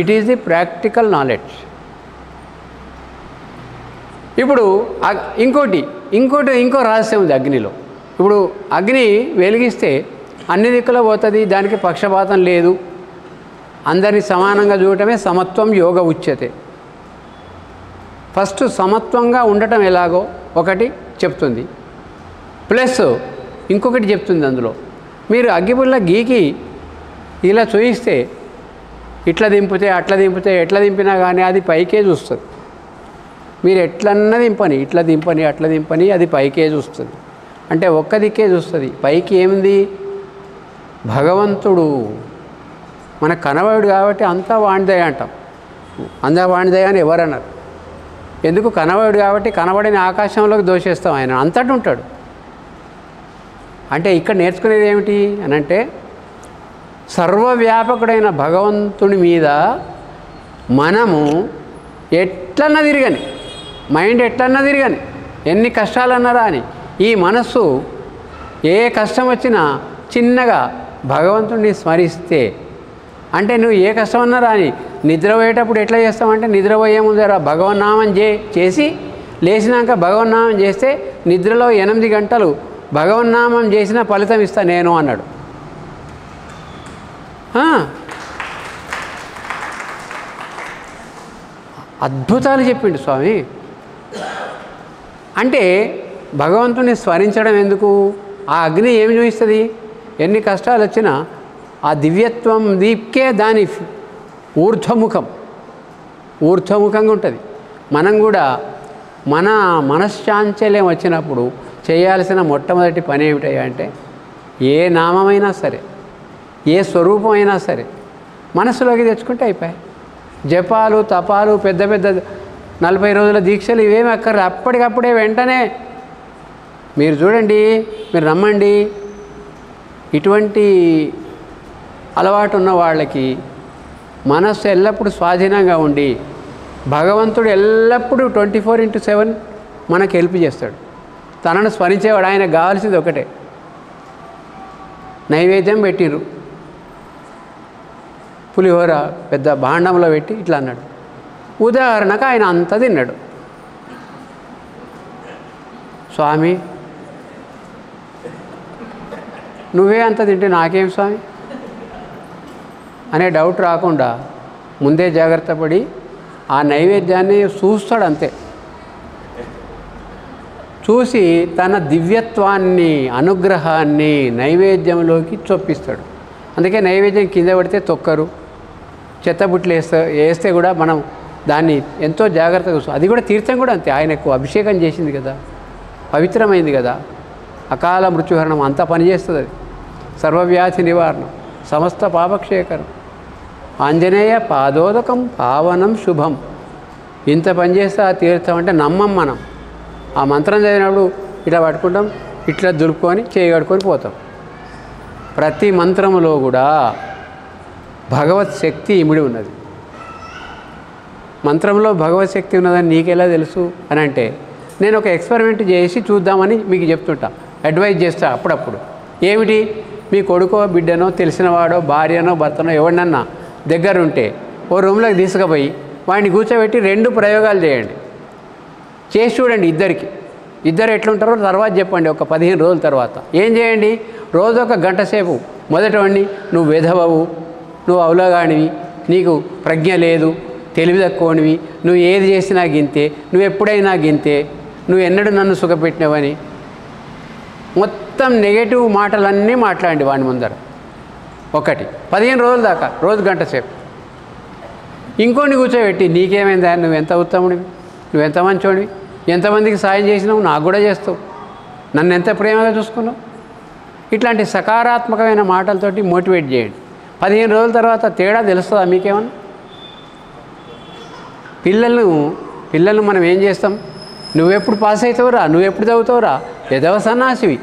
It is the practical knowledge. ఇప్పుడు ఇంకో రహస్యం ఉంది అగ్నిలో. ఇప్పుడు అగ్ని వెలిగిస్తే అన్ని దిక్కులో పోతుంది, దానికి పక్షపాతం లేదు, అందరినీ సమానంగా చూడటమే సమత్వం యోగ ఉచ్యతే. ఫస్ట్ సమత్వంగా ఉండటం ఎలాగో ఒకటి చెప్తుంది, ప్లస్ ఇంకొకటి చెప్తుంది. అందులో మీరు అగ్గిపుల్ల గీకి ఇలా చూయిస్తే ఇట్లా దింపితే అట్లా దింపితే ఎట్లా దింపినా కానీ అది పైకే చూస్తుంది. మీరు ఎట్లన్నా దింపని, ఇట్లా దింపని అట్లా దింపని అది పైకే చూస్తుంది. అంటే ఒక్క దిక్కే చూస్తుంది. పైకి ఏమింది? భగవంతుడు మనకు కనబడు కాబట్టి అంతా వాణిదయ అంటాం. అంతా వాణిదయ అని ఎవరన్నారు? ఎందుకు? కనబడు కాబట్టి కనబడిన ఆకాశంలోకి దోషేస్తాం. ఆయన అంతటి ఉంటాడు. అంటే ఇక్కడ నేర్చుకునేది ఏమిటి అని అంటే సర్వవ్యాపకుడైన భగవంతుని మీద మనము ఎట్లన్నా తిరగని, మైండ్ ఎట్లన్నా తిరగని, ఎన్ని కష్టాలన్నారా అని ఈ మనస్సు ఏ కష్టం వచ్చినా చిన్నగా భగవంతుడిని స్మరిస్తే అంటే నువ్వు ఏ కష్టమన్నా రాని, నిద్రపోయేటప్పుడు ఎట్లా చేస్తామంటే నిద్రపోయే ముందర భగవన్నామం చేసి లేచినాక భగవన్నామం చేస్తే నిద్రలో 8 గంటలు భగవన్నామం చేసిన ఫలితం ఇస్తా నేను అన్నాడు. అద్భుతాలు చెప్పిండు స్వామి. అంటే భగవంతుని స్మరించడం ఎందుకు? ఆ అగ్ని ఏమి చూపిస్తుంది? ఎన్ని కష్టాలు వచ్చినా ఆ దివ్యత్వం దీప్కే దాని ఊర్ధ్వముఖంగా ఉంటుంది. మనం కూడా మన మనశ్చాంచల్యం వచ్చినప్పుడు చేయాల్సిన మొట్టమొదటి పని ఏమిటయ్యా అంటే, ఏ నామమైనా సరే, ఏ స్వరూపమైనా సరే మనసులోకి తెచ్చుకుంటే అయిపోయాయి. జపాలు తపాలు పెద్ద పెద్ద 40 రోజుల దీక్షలు ఇవేమి అక్కర్లే. అప్పటికప్పుడే వెంటనే మీరు చూడండి, మీరు నమ్మండి, ఇటువంటి అలవాటు ఉన్న వాళ్ళకి మనస్సు ఎల్లప్పుడూ స్వాధీనంగా ఉండి భగవంతుడు ఎల్లప్పుడూ 24/7 మనకు హెల్ప్ చేస్తాడు. తనను స్మరించేవాడు. ఆయనకు కావాల్సింది ఒకటే, నైవేద్యం పెట్టిర్రు, పులిహోర పెద్ద భాండంలో పెట్టి ఇట్లా అన్నాడు. ఉదాహరణకు ఆయన అంతా తిన్నాడు. స్వామి నువ్వే అంత తింటే నాకేం స్వామి అనే డౌట్ రాకుండా ముందే జాగ్రత్త పడి ఆ నైవేద్యాన్ని చూస్తాడు. అంతే చూసి తన దివ్యత్వాన్ని అనుగ్రహాన్ని నైవేద్యంలోకి చొప్పిస్తాడు. అందుకే నైవేద్యం కింద పడితే తొక్కరు, చెత్తబుట్లు వేస్తే కూడా మనం దాన్ని ఎంతో జాగ్రత్తగా చూస్తాం. అది కూడా తీర్థం కూడా అంతే. ఆయనకు అభిషేకం చేసింది కదా, పవిత్రమైంది కదా, అకాల మృత్యుహరణం అంతా పనిచేస్తుంది. అది సర్వవ్యాధి నివారణం, సమస్త పాపక్షేకరం, ఆంజనేయ పాదోదకం పావనం శుభం. ఇంత పనిచేస్తే ఆ తీర్థం అంటే నమ్మం మనం. ఆ మంత్రం చదివినప్పుడు ఇట్లా పట్టుకుంటాం, ఇట్లా దులుపుకొని చేయగడుకొని పోతాం. ప్రతి మంత్రములో కూడా భగవత్ శక్తి ఇమిడి ఉన్నది. మంత్రంలో భగవత్ శక్తి ఉన్నదని నీకెలా తెలుసు అని అంటే, నేను ఒక ఎక్స్పెరిమెంట్ చేసి చూద్దామని మీకు చెప్తుంటా, అడ్వైజ్ చేస్తా అప్పుడప్పుడు. ఏమిటి? మీ కొడుకో బిడ్డనో తెలిసినవాడో భార్యనో భర్తనో ఎవరినన్నా దగ్గర ఉంటే ఓ రూమ్లోకి తీసుకుపోయి వాడిని కూర్చోబెట్టి 2 ప్రయోగాలు చేయండి. చేసి చూడండి. ఇద్దరు ఎట్లుంటారో తర్వాత చెప్పండి. ఒక 15 రోజుల తర్వాత ఏం చేయండి? రోజు 1 గంట సేపు మొదటవాడిని, నువ్వు వెధవవు, నువ్వు అవలగానివి, నీకు ప్రజ్ఞ లేదు, తెలివి తక్కువనివి, నువ్వు ఏది చేసినా గింతే, నువ్వు ఎప్పుడైనా గింతే, నువ్వు ఎన్నడూ నన్ను సుఖపెట్టినవని మొత్తం నెగటివ్ మాటలన్నీ మాట్లాడండి వాడి ముందర. 15 రోజుల దాకా, రోజు గంట సేపు. ఇంకోని కూర్చోబెట్టి, నీకేమైందా, నువ్వెంత ఉత్తముడివి, నువ్వెంత మంచోడివి, ఎంతమందికి సాయం చేసినావు, నాకు కూడా చేస్తావు, నన్ను ఎంత ప్రేమగా చూసుకున్నావు, ఇట్లాంటి సకారాత్మకమైన మాటలతోటి మోటివేట్ చేయండి. 15 రోజుల తర్వాత తేడా తెలుస్తుందా మీకేమన్నా? పిల్లలను మనం ఏం చేస్తాం? నువ్వెప్పుడు పాస్ అవుతావురా, నువ్వెప్పుడు చదువుతావురా, ఎదవ సన్నాసివి.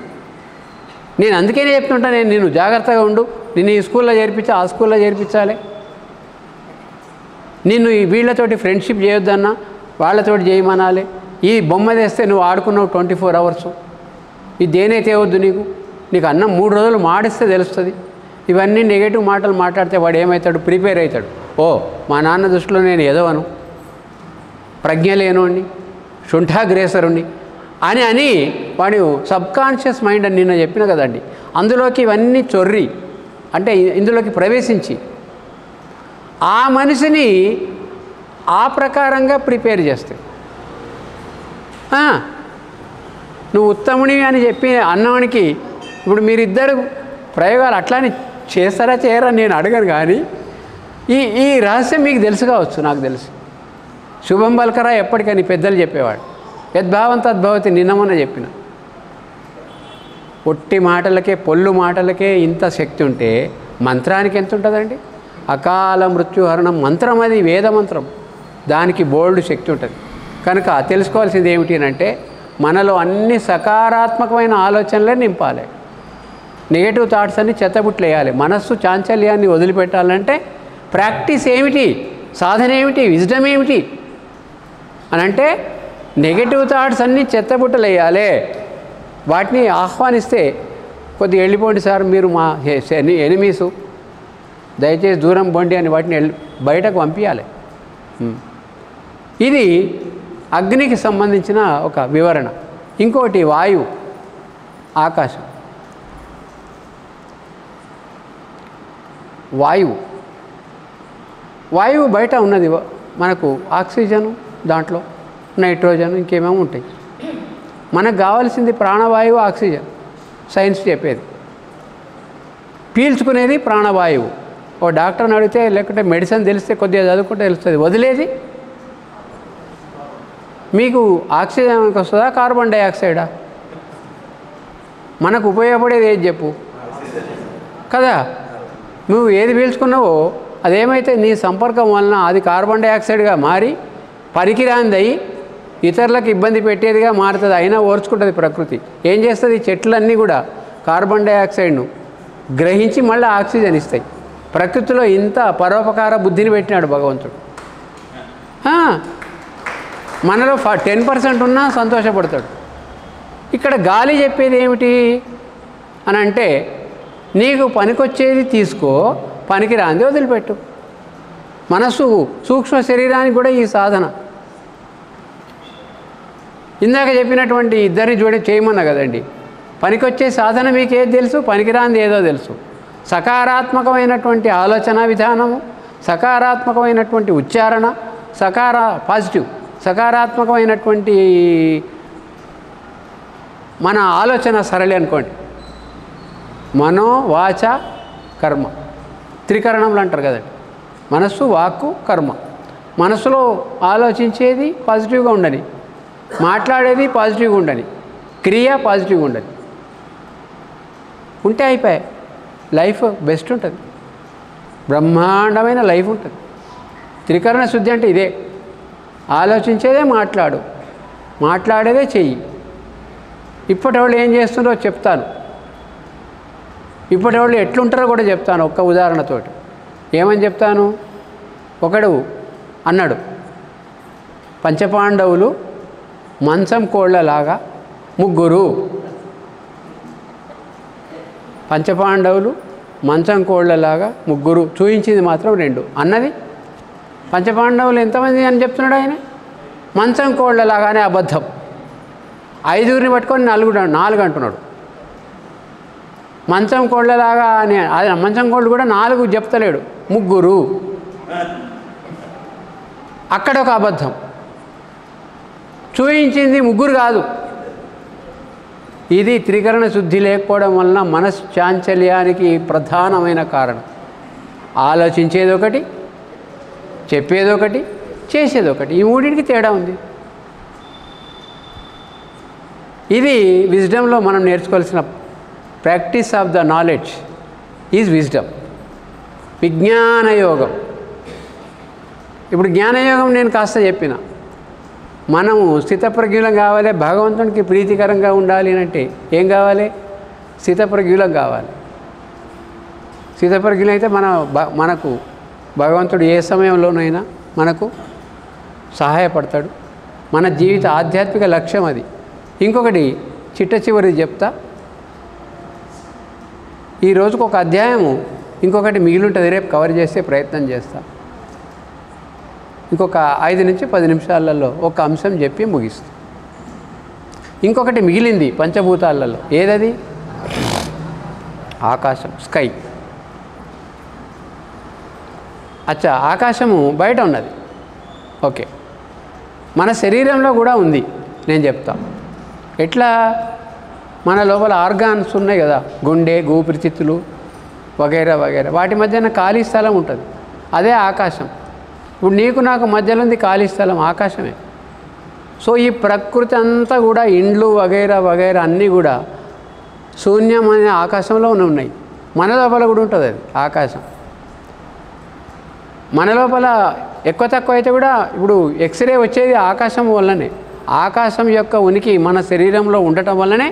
నేను అందుకనే చెప్తుంటా, నేను జాగ్రత్తగా ఉండు, నిన్ను ఈ స్కూల్లో చేర్పించి ఆ స్కూల్లో చేర్పించాలి, నిన్ను ఈ వీళ్ళతోటి ఫ్రెండ్షిప్ చేయొద్దన్నా వాళ్ళతోటి చేయమనాలి, ఈ బొమ్మ తెస్తే నువ్వు ఆడుకున్నావు 24 అవర్స్, ఇది దేనైతే వద్దు, నీకు అన్నం 3 రోజులు మాడిస్తే తెలుస్తుంది. ఇవన్నీ నెగటివ్ మాటలు మాట్లాడితే వాడు ఏమవుతాడు? ప్రిపేర్ అవుతాడు. ఓ మా నాన్న దృష్టిలో నేను ఎదవను, ప్రజ్ఞ లేనుండి, శుంఠాగ్రేసరుణ్ణి అని వాడు సబ్కాన్షియస్ మైండ్ అని నిన్న చెప్పిన కదండి, అందులోకి ఇవన్నీ చొర్రి అంటే ఇందులోకి ప్రవేశించి ఆ మనిషిని ఆ ప్రకారంగా ప్రిపేర్ చేస్తాయి. నువ్వు ఉత్తముని అని చెప్పి అన్నవానికి ఇప్పుడు మీరిద్దరు ప్రయోగాలు అట్లానే చేస్తారా చేయరా నేను అడగను, కానీ ఈ రహస్యం మీకు తెలుసు కావచ్చు, నాకు తెలుసు. శుభం పలకరా ఎప్పటికని పెద్దలు చెప్పేవాడు. యద్భావం తద్భవతి, నిన్న మొన్న చెప్పిన. ఒట్టి మాటలకే, పొల్లు మాటలకే ఇంత శక్తి ఉంటే మంత్రానికి ఎంత ఉంటుందండి? అకాల మృత్యుహరణం మంత్రం, అది వేద మంత్రం, దానికి బోల్డ్ శక్తి ఉంటుంది. కనుక తెలుసుకోవాల్సింది ఏమిటి అంటే, మనలో అన్ని సకారాత్మకమైన ఆలోచనలే నింపాలి, నెగటివ్ థాట్స్ అన్ని చెత్తబుట్లు వేయాలి. మనస్సు చాంచల్యాన్ని వదిలిపెట్టాలంటే ప్రాక్టీస్ ఏమిటి, సాధన ఏమిటి, విజ్డమ్ ఏమిటి అని అంటే, నెగటివ్ థాట్స్ అన్నీ చెత్తబుట్టలు వేయాలి. వాటిని ఆహ్వానిస్తే కొద్దిగా వెళ్ళిపోండి సార్, మీరు మా ఎనిమీసు, దయచేసి దూరం పోండి అని వాటిని బయటకు పంపించాలి. ఇది అగ్నికి సంబంధించిన ఒక వివరణ. ఇంకోటి వాయువు, ఆకాశం. వాయువు బయట ఉన్నది మనకు ఆక్సిజను, దాంట్లో నైట్రోజన్, ఇంకేమేమో ఉంటాయి. మనకు కావాల్సింది ప్రాణవాయువు, ఆక్సిజన్. సైన్స్ చెప్పేది. పీల్చుకునేది ప్రాణవాయువు. ఓ డాక్టర్ని అడిగితే, లేకుంటే మెడిసిన్ తెలిస్తే కొద్దిగా చదువుకుంటే తెలుస్తుంది. వదిలేది మీకు ఆక్సిజన్కి వస్తుందా, కార్బన్ డైఆక్సైడా? మనకు ఉపయోగపడేది ఏది చెప్పు కదా. నువ్వు ఏది పీల్చుకున్నావో అదేమైతే నీ సంపర్కం వలన అది కార్బన్ డైఆక్సైడ్గా మారి పనికిరాంది అయ్యి ఇతరులకు ఇబ్బంది పెట్టేదిగా మారుతుంది. అయినా ఓర్చుకుంటుంది ప్రకృతి. ఏం చేస్తుంది? చెట్లన్నీ కూడా కార్బన్ డైఆక్సైడ్ను గ్రహించి మళ్ళీ ఆక్సిజన్ ఇస్తాయి. ప్రకృతిలో ఇంత పరోపకార బుద్ధిని పెట్టినాడు భగవంతుడు. మనలో 10% ఉన్నా సంతోషపడతాడు. ఇక్కడ గాలి చెప్పేది ఏమిటి అని అంటే, నీకు పనికొచ్చేది తీసుకో, పనికిరాంది వదిలిపెట్టు. మనస్సు సూక్ష్మ శరీరానికి కూడా ఈ సాధన. ఇందాక చెప్పినటువంటి ఇద్దరిని చేయమన్నా కదండి. పనికొచ్చే సాధన మీకు ఏది తెలుసు, పనికిరాంది ఏదో తెలుసు. సకారాత్మకమైనటువంటి ఆలోచన విధానము, సకారాత్మకమైనటువంటి ఉచ్చారణ, పాజిటివ్ సకారాత్మకమైనటువంటి మన ఆలోచన సరళి అనుకోండి. మనో వాచ కర్మ, త్రికరణంలు అంటారు కదండి. మనస్సు, వాక్కు, కర్మ. మనస్సులో ఆలోచించేది పాజిటివ్గా ఉండని, మాట్లాడేది పాజిటివ్గా ఉండని, క్రియ పాజిటివ్గా ఉండని ఉంటే అయిపోయాయి. లైఫ్ బెస్ట్ ఉంటుంది, బ్రహ్మాండమైన లైఫ్ ఉంటుంది. త్రికరణ శుద్ధి అంటే ఇదే. ఆలోచించేదే మాట్లాడు, మాట్లాడేదే చెయ్యి. ఇప్పటి వాళ్ళు ఏం చేస్తున్నారో చెప్తాను, ఇప్పటి వాళ్ళు ఎట్లుంటారో కూడా చెప్తాను ఒక్క ఉదాహరణతోటి. ఏమని చెప్తాను? ఒకడు అన్నాడు, పంచపాండవులు మంచం కోళ్ళలాగా ముగ్గురు. పంచపాండవులు మంచం కోళ్ళలాగా ముగ్గురు, చూయించింది మాత్రం 2 అన్నది. పంచపాండవులు ఎంతమంది అని చెప్తున్నాడు ఆయన? మంచం కోళ్ళలాగానే అబద్ధం. 5గురిని పట్టుకొని 4 అంటున్నాడు. మంచం కోళ్ళలాగా అని, అది మంచం కోళ్ళు కూడా 4 చెప్తలేడు, ముగ్గురు. అక్కడ ఒక అబద్ధం. చూయించింది ముగ్గురు కాదు. ఇది త్రికరణ శుద్ధి లేకపోవడం వలన మనశ్చాంచల్యానికి ప్రధానమైన కారణం. ఆలోచించేదొకటి, చెప్పేదొకటి, చేసేదొకటి. ఈ మూడింటికి తేడా ఉంది. ఇది విజ్డమ్లో మనం నేర్చుకోవాల్సిన practice of the knowledge is wisdom. విజ్ఞానయోగం. ఇప్పుడు జ్ఞానయోగం నేను కాస్త చెప్పిన. మనము స్థితప్రజ్ఞులం కావాలి, భగవంతునికి ప్రీతికరంగా ఉండాలి అంటే ఏం కావాలి? స్థితప్రజ్ఞులం కావాలి. స్థితప్రజ్ఞులైతే మనకు భగవంతుడు ఏ సమయంలోనైనా మనకు సహాయపడతాడు. మన జీవిత ఆధ్యాత్మిక లక్ష్యం అది. ఇంకొకటి చిట్ట చివరిది చెప్తా. ఈ రోజుకు ఒక అధ్యాయము, ఇంకొకటి మిగిలి ఉంటుంది, రేపు కవర్ చేసే ప్రయత్నం చేస్తా. ఇంకొక 5 నుంచి 10 నిమిషాలలో ఒక అంశం చెప్పి ముగిస్తాం. ఇంకొకటి మిగిలింది పంచభూతాలలో. ఏదది? ఆకాశం, స్కై. అచ్చా, ఆకాశము బయట ఉన్నది. ఓకే, మన శరీరంలో కూడా ఉంది. నేను చెప్తా ఎట్లా. మన లోపల ఆర్గాన్స్ ఉన్నాయి కదా, గుండె, ఊపిరితిత్తులు వగైరా వగైరా, వాటి మధ్యన ఖాళీ స్థలం ఉంటుంది. అదే ఆకాశం. ఇప్పుడు నీకు నాకు మధ్యలో ఉంది ఖాళీ స్థలం, ఆకాశమే. సో ఈ ప్రకృతి అంతా కూడా ఇండ్లు వగైరా వగైరా అన్నీ కూడా శూన్యమైన ఆకాశంలో ఉన్నాయి. మన లోపల కూడా ఉంటుంది అది ఆకాశం. మన లోపల ఎక్కువ తక్కువ అయితే కూడా ఇప్పుడు ఎక్స్రే వచ్చేది ఆకాశం వల్లనే. ఆకాశం యొక్క ఉనికి మన శరీరంలో ఉండటం వల్లనే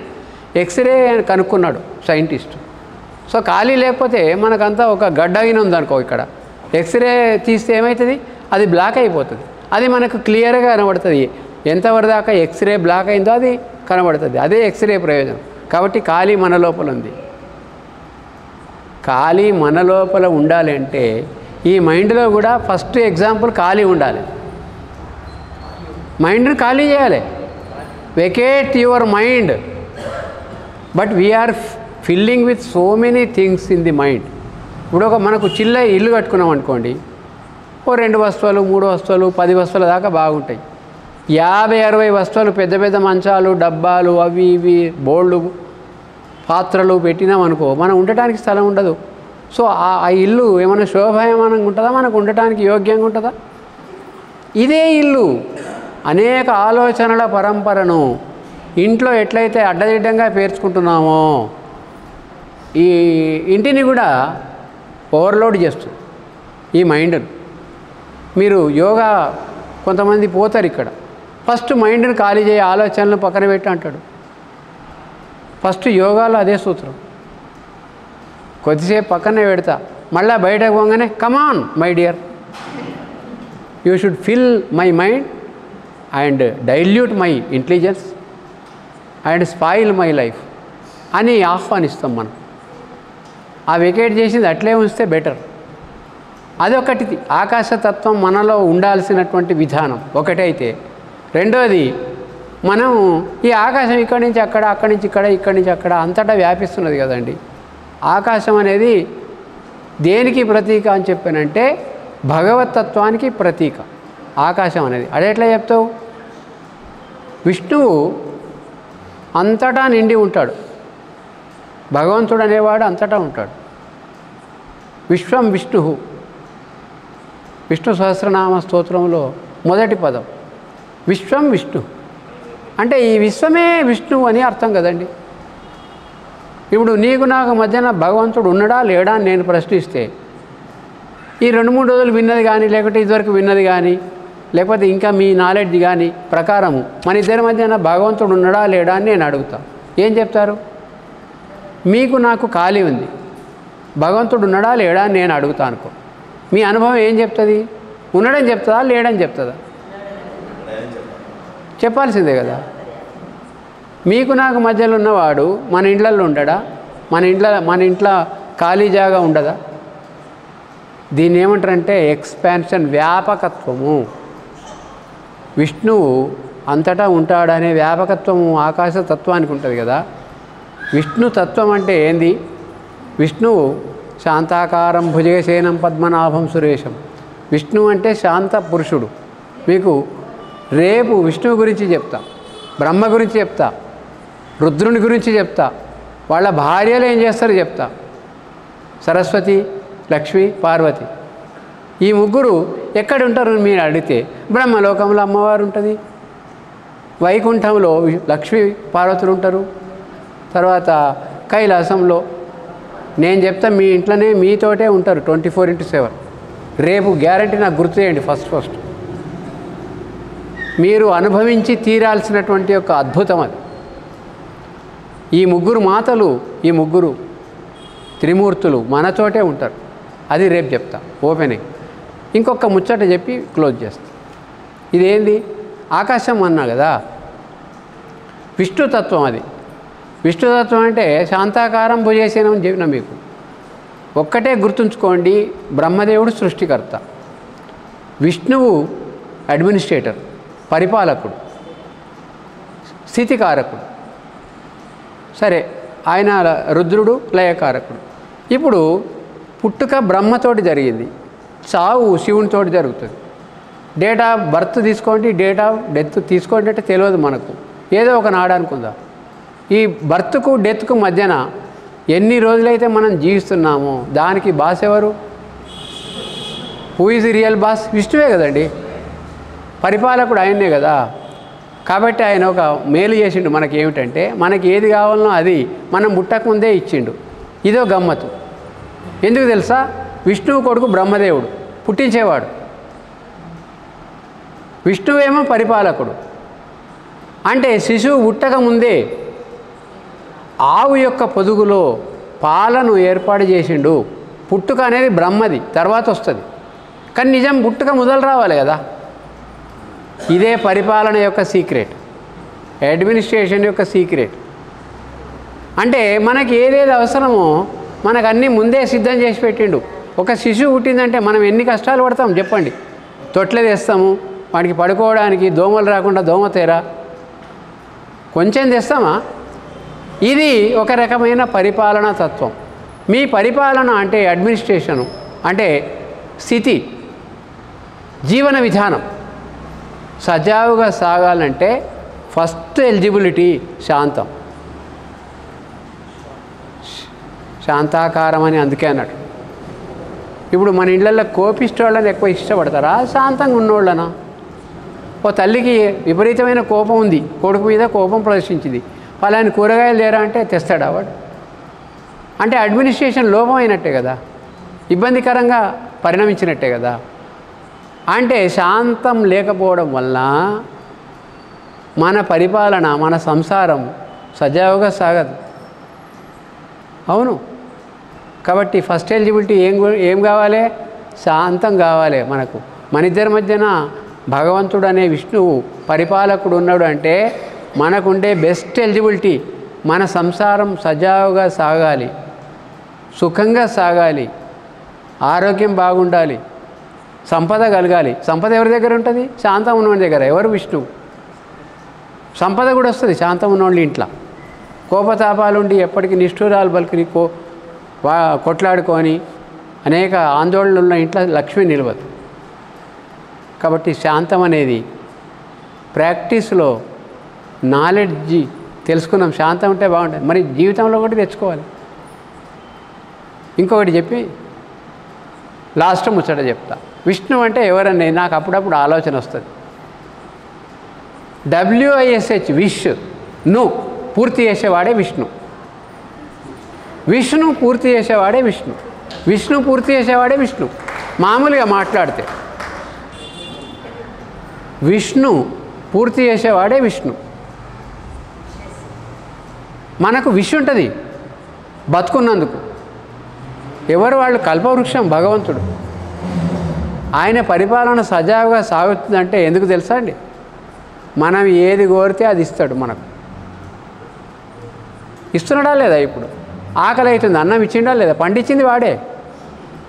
ఎక్స్రే కనుక్కున్నాడు సైంటిస్ట్. సో ఖాళీ లేకపోతే మనకంతా ఒక గడ్డ అయిన ఉందనుకో, ఇక్కడ ఎక్స్రే తీస్తే ఏమవుతుంది? అది బ్లాక్ అయిపోతుంది. అది మనకు క్లియర్గా కనబడుతుంది. ఎంతవరకు దాకా ఎక్స్రే బ్లాక్ అయిందో అది కనబడుతుంది. అదే ఎక్స్రే ప్రయోజనం. కాబట్టి ఖాళీ మన లోపల ఉంది. ఖాళీ మన లోపల ఉండాలి అంటే ఈ మైండ్లో కూడా ఫస్ట్ ఎగ్జాంపుల్ ఖాళీ ఉండాలి. మైండ్ని ఖాళీ చేయాలి. Vacate your mind. But we are filling with so many things in the mind. ఇప్పుడు మనకు చిల్ల ఇల్లు కట్టుకున్నాం అనుకోండి, ఓ 2 వస్తువులు 3 వస్తువులు 10 వస్తువుల దాకా బాగుంటాయి. 50-60 వస్తువులు పెద్ద పెద్ద మంచాలు, డబ్బాలు, అవి ఇవి బోళ్ళు, పాత్రలు పెట్టినామనుకో మనం ఉండటానికి స్థలం ఉండదు. సో ఆ ఇల్లు ఏమైనా శోభాయమానంగా ఉంటుందా? మనకు ఉండటానికి యోగ్యంగా ఉంటుందా? ఇదే ఇల్లు అనేక ఆలోచనల పరంపరను ఇంట్లో ఎట్లయితే అడ్డదిడ్డంగా పేర్చుకుంటున్నామో ఈ ఇంటిని కూడా ఓవర్లోడ్ చేస్తుంది ఈ మైండ్ను. మీరు యోగా కొంతమంది పోతారు ఇక్కడ, ఫస్ట్ మైండ్ని ఖాళీ చేయ, ఆలోచనలు పక్కన పెట్టి అంటాడు. ఫస్ట్ యోగాలో అదే సూత్రం. కొద్దిసేపు పక్కనే పెడతా, మళ్ళీ బయటకు పోగానే come on my dear, you should fill my mind and dilute my intelligence and spoil my life అని ఆహ్వానిస్తాం మనం. ఆ వెకేట్ చేసింది అట్లే ఉంచితే బెటర్. అదొకటి ఆకాశతత్వం మనలో ఉండాల్సినటువంటి విధానం ఒకటైతే, రెండోది మనం ఈ ఆకాశం ఇక్కడి నుంచి అక్కడ, అక్కడి నుంచి ఇక్కడ, ఇక్కడి నుంచి అక్కడ అంతటా వ్యాపిస్తున్నది కదండి. ఆకాశం అనేది దేనికి ప్రతీక అని చెప్పానంటే భగవతత్వానికి ప్రతీక ఆకాశం అనేది. అదెట్లా చెప్తావు? విష్ణువు అంతటా నిండి ఉంటాడు. భగవంతుడు అనేవాడు అంతటా ఉంటాడు. విశ్వం విష్ణు, విష్ణు సహస్రనామ స్తోత్రంలో మొదటి పదం విశ్వం విష్ణు అంటే ఈ విశ్వమే విష్ణువు అని అర్థం కదండి. ఇప్పుడు నీకు నాకు మధ్యన భగవంతుడు ఉన్నాడా లేడా అని నేను ప్రశ్నిస్తే ఈ 2-3 రోజులు విన్నది కానీ, లేకపోతే ఇదివరకు విన్నది కానీ, లేకపోతే ఇంకా మీ నాలెడ్జ్ కానీ ప్రకారము మన ఇద్దరి మధ్యన భగవంతుడు ఉన్నాడా లేడా అని నేను అడుగుతా. ఏం చెప్తారు? మీకు నాకు ఖాళీ ఉంది, భగవంతుడు ఉన్నాడా లేడా అని నేను అడుగుతా అనుకో, మీ అనుభవం ఏం చెప్తుంది? ఉండడం చెప్తుందా లేడని చెప్తుందా? చెప్పాల్సిందే కదా. మీకు నాకు మధ్యలో ఉన్నవాడు మన ఇండ్లలో ఉండడా? మన ఇంట్లో ఖాళీ జాగా ఉండదా? దీన్ని ఏమంటారంటే ఎక్స్పాన్షన్, వ్యాపకత్వము. విష్ణువు అంతటా ఉంటాడనే వ్యాపకత్వము ఆకాశతత్వానికి ఉంటుంది కదా. విష్ణు తత్వం అంటే ఏంది? విష్ణువు శాంతాకారం భుజగశయనం పద్మనాభం సురేశం. విష్ణువు అంటే శాంత పురుషుడు. మీకు రేపు విష్ణువు గురించి చెప్తా, బ్రహ్మ గురించి చెప్తా, రుద్రుని గురించి చెప్తా, వాళ్ళ భార్యలు ఏం చేస్తారో చెప్తా. సరస్వతి, లక్ష్మి, పార్వతి ఈ ముగ్గురు ఎక్కడ ఉంటారు మీరు అడిగితే బ్రహ్మలోకంలో అమ్మవారు ఉంటుంది, వైకుంఠంలో లక్ష్మి పార్వతులు ఉంటారు, తర్వాత కైలాసంలో నేను చెప్తా మీ ఇంట్లోనే మీతోటే ఉంటారు 24/7. రేపు గ్యారంటీ నాకు గుర్తు చేయండి. ఫస్ట్ మీరు అనుభవించి తీరాల్సినటువంటి ఒక అద్భుతం అది. ఈ ముగ్గురు మాతలు, ఈ ముగ్గురు త్రిమూర్తులు మనతోటే ఉంటారు. అది రేపు చెప్తా ఓపెనింగ్. ఇంకొక ముచ్చట చెప్పి క్లోజ్ చేస్తా. ఇదేంది? ఆకాశం అన్నా కదా, విష్ణుతత్వం అది. విష్ణుతత్వం అంటే శాంతాకారం భుజేసేనని చెప్పిన మీకు ఒక్కటే గుర్తుంచుకోండి. బ్రహ్మదేవుడు సృష్టికర్త, విష్ణువు అడ్మినిస్ట్రేటర్, పరిపాలకుడు, స్థితికారకుడు. సరే, ఆయన రుద్రుడు లయకారకుడు. ఇప్పుడు పుట్టుక బ్రహ్మతోటి జరిగింది, చావు శివునితోటి జరుగుతుంది. డేట్ ఆఫ్ బర్త్ తీసుకోండి, డేట్ ఆఫ్ డెత్ తీసుకోండి అంటే తెలియదు మనకు, ఏదో ఒక నాడు అనుకుందాం. ఈ బర్త్కు డెత్కు మధ్యన ఎన్ని రోజులైతే మనం జీవిస్తున్నామో దానికి బాస్ ఎవరు? Who is real boss? విష్ణువే కదండి, పరిపాలకుడు ఆయన్నే కదా. కాబట్టి ఆయన ఒక మేలు చేసిండు మనకి. ఏమిటంటే మనకి ఏది కావాలనో అది మనం పుట్టకముందే ఇచ్చిండు. ఇదో గమ్మత్తు. ఎందుకు తెలుసా? విష్ణువు కొడుకు బ్రహ్మదేవుడు పుట్టించేవాడు, విష్ణువేమో పరిపాలకుడు. అంటే శిశువు పుట్టకముందే ఆవు యొక్క పొదుగులో పాలను ఏర్పాటు చేసిండు. పుట్టుక అనేది బ్రహ్మది, తర్వాత వస్తుంది. కానీ నిజం పుట్టుక మొదలు రావాలి కదా. ఇదే పరిపాలన యొక్క సీక్రెట్, అడ్మినిస్ట్రేషన్ యొక్క సీక్రెట్. అంటే మనకి ఏదేది అవసరమో మనకు అన్నీ ముందే సిద్ధం చేసి పెట్టిండు. ఒక శిశువు పుట్టిందంటే మనం ఎన్ని కష్టాలు పడతాం చెప్పండి. తొట్లే తెస్తాము, వాడికి పడుకోవడానికి దోమలు రాకుండా దోమతేర కొంచెం తెస్తామా? ఇది ఒక రకమైన పరిపాలనా తత్వం. మీ పరిపాలన అంటే అడ్మినిస్ట్రేషను అంటే స్థితి, జీవన విధానం సజావుగా సాగాలంటే ఫస్ట్ ఎలిజిబిలిటీ శాంతం. శాంతాకారం అని అందుకే అన్నట్టు. ఇప్పుడు మన ఇళ్ళల్లో కోపిష్టోళ్ళని ఎక్కువ ఇష్టపడతారా, శాంతంగా ఉన్నోళ్ళనా? ఓ తల్లికి విపరీతమైన కోపం ఉంది, కొడుకు మీద కోపం ప్రదర్శించింది, వాళ్ళని కూరగాయలు లేరా అంటే తెస్తాడా వాడు? అంటే అడ్మినిస్ట్రేషన్ లోపం అయినట్టే కదా, ఇబ్బందికరంగా పరిణమించినట్టే కదా. అంటే శాంతం లేకపోవడం వల్ల మన పరిపాలన, మన సంసారం సజావుగా సాగదు. అవును. కాబట్టి ఫస్ట్ ఎలిజిబిలిటీ ఏం కావాలి? శాంతం కావాలి మనకు. మన ఇద్దరి మధ్యన భగవంతుడు అనే విష్ణువు పరిపాలకుడు ఉన్నాడు అంటే మనకుండే బెస్ట్ ఎలిజిబిలిటీ మన సంసారం సజావుగా సాగాలి, సుఖంగా సాగాలి, ఆరోగ్యం బాగుండాలి, సంపద కలగాలి. సంపద ఎవరి దగ్గర ఉంటుంది? శాంతం ఉన్నవాడి దగ్గర. ఎవరు? విష్ణువు. సంపద కూడా వస్తుంది శాంతం ఉన్నవాళ్ళు ఇంట్లో. కోపతాపాలుండి ఎప్పటికీ నిష్ఠూరాలు బలికి కొట్లాడుకొని అనేక ఆందోళనలు ఉన్న ఇంట్లో లక్ష్మి నిలవదు. కాబట్టి శాంతం అనేది ప్రాక్టీస్లో నాలెడ్జి తెలుసుకున్నాం. శాంతం ఉంటే బాగుంటుంది. మరి జీవితంలో ఒకటి తెచ్చుకోవాలి. ఇంకొకటి చెప్పి లాస్ట్ ముచ్చట చెప్తా. విష్ణు అంటే ఎవరన్నా నాకు అప్పుడప్పుడు ఆలోచన వస్తుంది. WISH విష్, ను పూర్తి చేసేవాడే విష్ణు. విష్ణు పూర్తి చేసేవాడే విష్ణు. విష్ణు పూర్తి చేసేవాడే విష్ణు. మామూలుగా మాట్లాడితే విష్ణు పూర్తి చేసేవాడే విష్ణు. మనకు విష్ ఉంటుంది బతుకున్నందుకు. ఎవరు వాళ్ళు? కల్పవృక్షం భగవంతుడు. ఆయన పరిపాలన సజావుగా సాగుతుందంటే ఎందుకు తెలుసా అండి? మనం ఏది కోరితే అది ఇస్తాడు మనకు. ఇస్తున్నాడా లేదా? ఇప్పుడు ఆకలి అవుతుంది, అన్నం ఇచ్చిండా లేదా? పండించింది వాడే.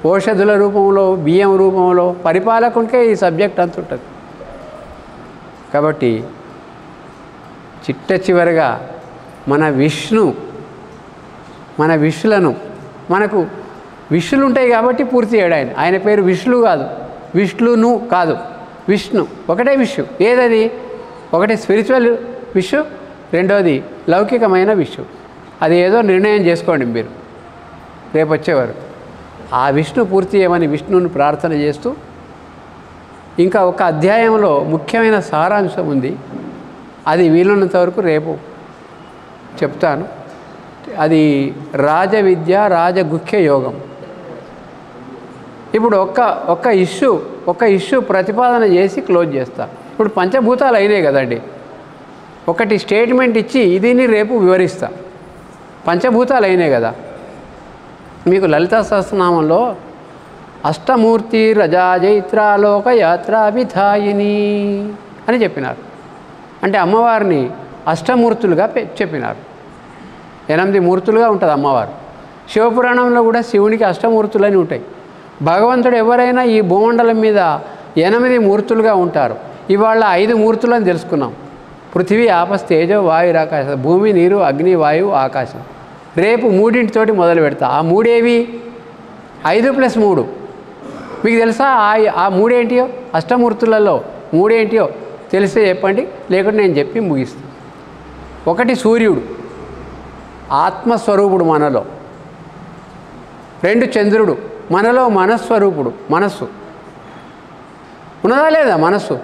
ఔషధుల రూపంలో, బియ్యం రూపంలో. పరిపాలకునికే ఈ సబ్జెక్ట్ అంత ఉంటుంది. కాబట్టి చిట్ట చివరిగా మన విష్ణులను మనకు విష్ణులు ఉంటాయి కాబట్టి పూర్తి చేయడు ఆయన. ఆయన పేరు విష్ణు కాదు, విష్ణును కాదు, విష్ణు ఒకటే విష్ణు. ఏదది? ఒకటి స్పిరిచువల్ విష్ణు, రెండోది లౌకికమైన విష్ణు. అది ఏదో నిర్ణయం చేసుకోండి మీరు రేపు వచ్చేవారు. ఆ విష్ణు పూర్తి చేయమని విష్ణువుని ప్రార్థన చేస్తూ, ఇంకా ఒక అధ్యాయంలో ముఖ్యమైన సారాంశం ఉంది. అది వీలున్నంత వరకు రేపు చెప్తాను. అది రాజవిద్య, రాజగుఖ్య యోగం. ఇప్పుడు ఒక్క ఇష్యూ ప్రతిపాదన చేసి క్లోజ్ చేస్తా. ఇప్పుడు పంచభూతాలు అయినాయి కదండి. ఒకటి స్టేట్మెంట్ ఇచ్చి దీన్ని రేపు వివరిస్తా. పంచభూతాలు అయినాయి కదా. మీకు లలితా సహస్రనామంలో అష్టమూర్తి రజాజైత్రాలోక యాత్రాభిధాయిని అని చెప్పినారు. అంటే అమ్మవారిని అష్టమూర్తులుగా చెప్పినారు. 8 మూర్తులుగా ఉంటుంది అమ్మవారు. శివపురాణంలో కూడా శివునికి అష్టమూర్తులని ఉంటాయి. భగవంతుడు ఎవరైనా ఈ భూమండలం మీద 8 మూర్తులుగా ఉంటారు. ఇవాళ 5 మూర్తులని తెలుసుకున్నాం. పృథివీ, ఆపస్, తేజో, వాయువు, ఆకాశం. భూమి, నీరు, అగ్ని, వాయువు, ఆకాశం. రేపు 3 మొదలు పెడతా. ఆ 3 ఏవి? 5 + 3. మీకు తెలుసా ఆ 3 ఏంటియో? అష్టమూర్తులలో 3 ఏంటియో తెలిస్తే చెప్పండి, లేకుంటే నేను చెప్పి ముగిస్తాను. ఒకటి సూర్యుడు, ఆత్మస్వరూపుడు మనలో. 2 చంద్రుడు, మనలో మనస్వరూపుడు, మనస్సు ఉన్నదా లేదా? మనస్సు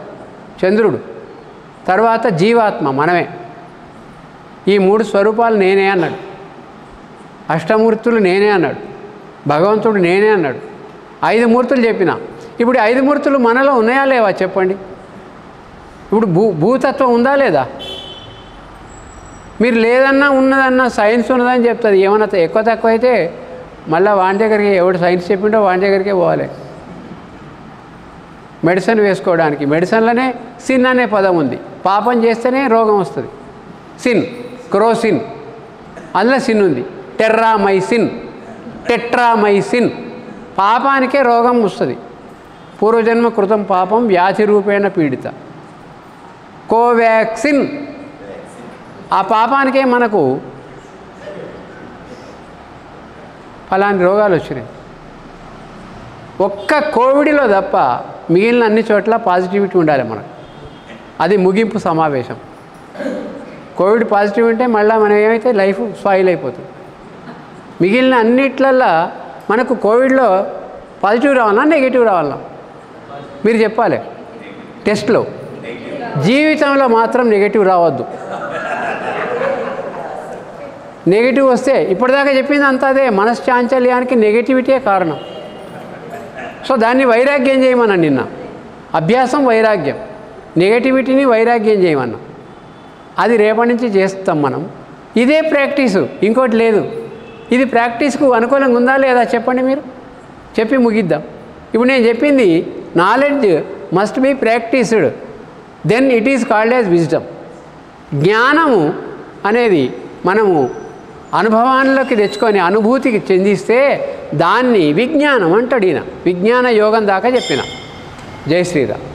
చంద్రుడు. తర్వాత జీవాత్మ మనమే. ఈ 3 స్వరూపాలు నేనే అన్నాడు. అష్టమూర్తులు నేనే అన్నాడు. భగవంతుడు నేనే అన్నాడు. 5 మూర్తులు చెప్పిన. ఇప్పుడు 5 మూర్తులు మనలో ఉన్నాయా లేవా చెప్పండి? ఇప్పుడు భూతత్వం ఉందా లేదా? మీరు లేదన్నా ఉన్నదన్నా సైన్స్ ఉన్నదని చెప్తుంది. ఏమన్నా ఎక్కువ తక్కువ అయితే మళ్ళీ వాడి దగ్గరికి, ఎవడు సైన్స్ చెప్పిండో వాడి దగ్గరికే పోవాలి మెడిసిన్ వేసుకోవడానికి. మెడిసిన్లోనే సిన్ అనే పదం ఉంది. పాపం చేస్తేనే రోగం వస్తుంది. సిన్, క్రోసిన్, అందులో సిన్ ఉంది. టెర్రామైసిన్ టెట్రామైసిన్ పాపానికే రోగం వస్తుంది. పూర్వజన్మ కృతం పాపం వ్యాధి రూపేణ పీడిత. కోవాక్సిన్ ఆ పాపానికే మనకు ఫలాని రోగాలు వచ్చినాయి. ఒక్క కోవిడ్లో తప్ప మిగిలిన అన్ని చోట్ల పాజిటివిటీ ఉండాలి మనకు. అది ముగింపు సమావేశం. కోవిడ్ పాజిటివ్ ఉంటే మళ్ళీ మనం ఏమైతే లైఫ్ స్పాయిల్ అయిపోతుంది. మిగిలిన అన్నిట్లల్లో మనకు కోవిడ్లో పాజిటివ్ రావాలన్నా నెగిటివ్ రావాలన్నా మీరు చెప్పాలి. టెస్ట్లో జీవితంలో మాత్రం నెగిటివ్ రావద్దు. నెగిటివ్ వస్తే ఇప్పటిదాకా చెప్పింది అంతా అదే. మనశ్చాంచల్యానికి నెగిటివిటీయే కారణం. సో దాన్ని వైరాగ్యం చేయమన్నా. నిన్న అభ్యాసం వైరాగ్యం, నెగటివిటీని వైరాగ్యం చేయమన్నా. అది రేపటి నుంచి చేస్తాం మనం. ఇదే ప్రాక్టీసు, ఇంకోటి లేదు. ఇది ప్రాక్టీస్కు అనుకూలంగా ఉందా లేదా చెప్పండి మీరు, చెప్పి ముగిద్దాం. ఇప్పుడు నేను చెప్పింది knowledge must be practised, then it is called as wisdom. జ్ఞానము అనేది మనము అనుభవాల్లోకి తెచ్చుకొని అనుభూతికి చెందిస్తే దాన్ని విజ్ఞానం అంటాడు ఈయన. విజ్ఞాన యోగం దాకా చెప్పిన. జై శ్రీరామ్.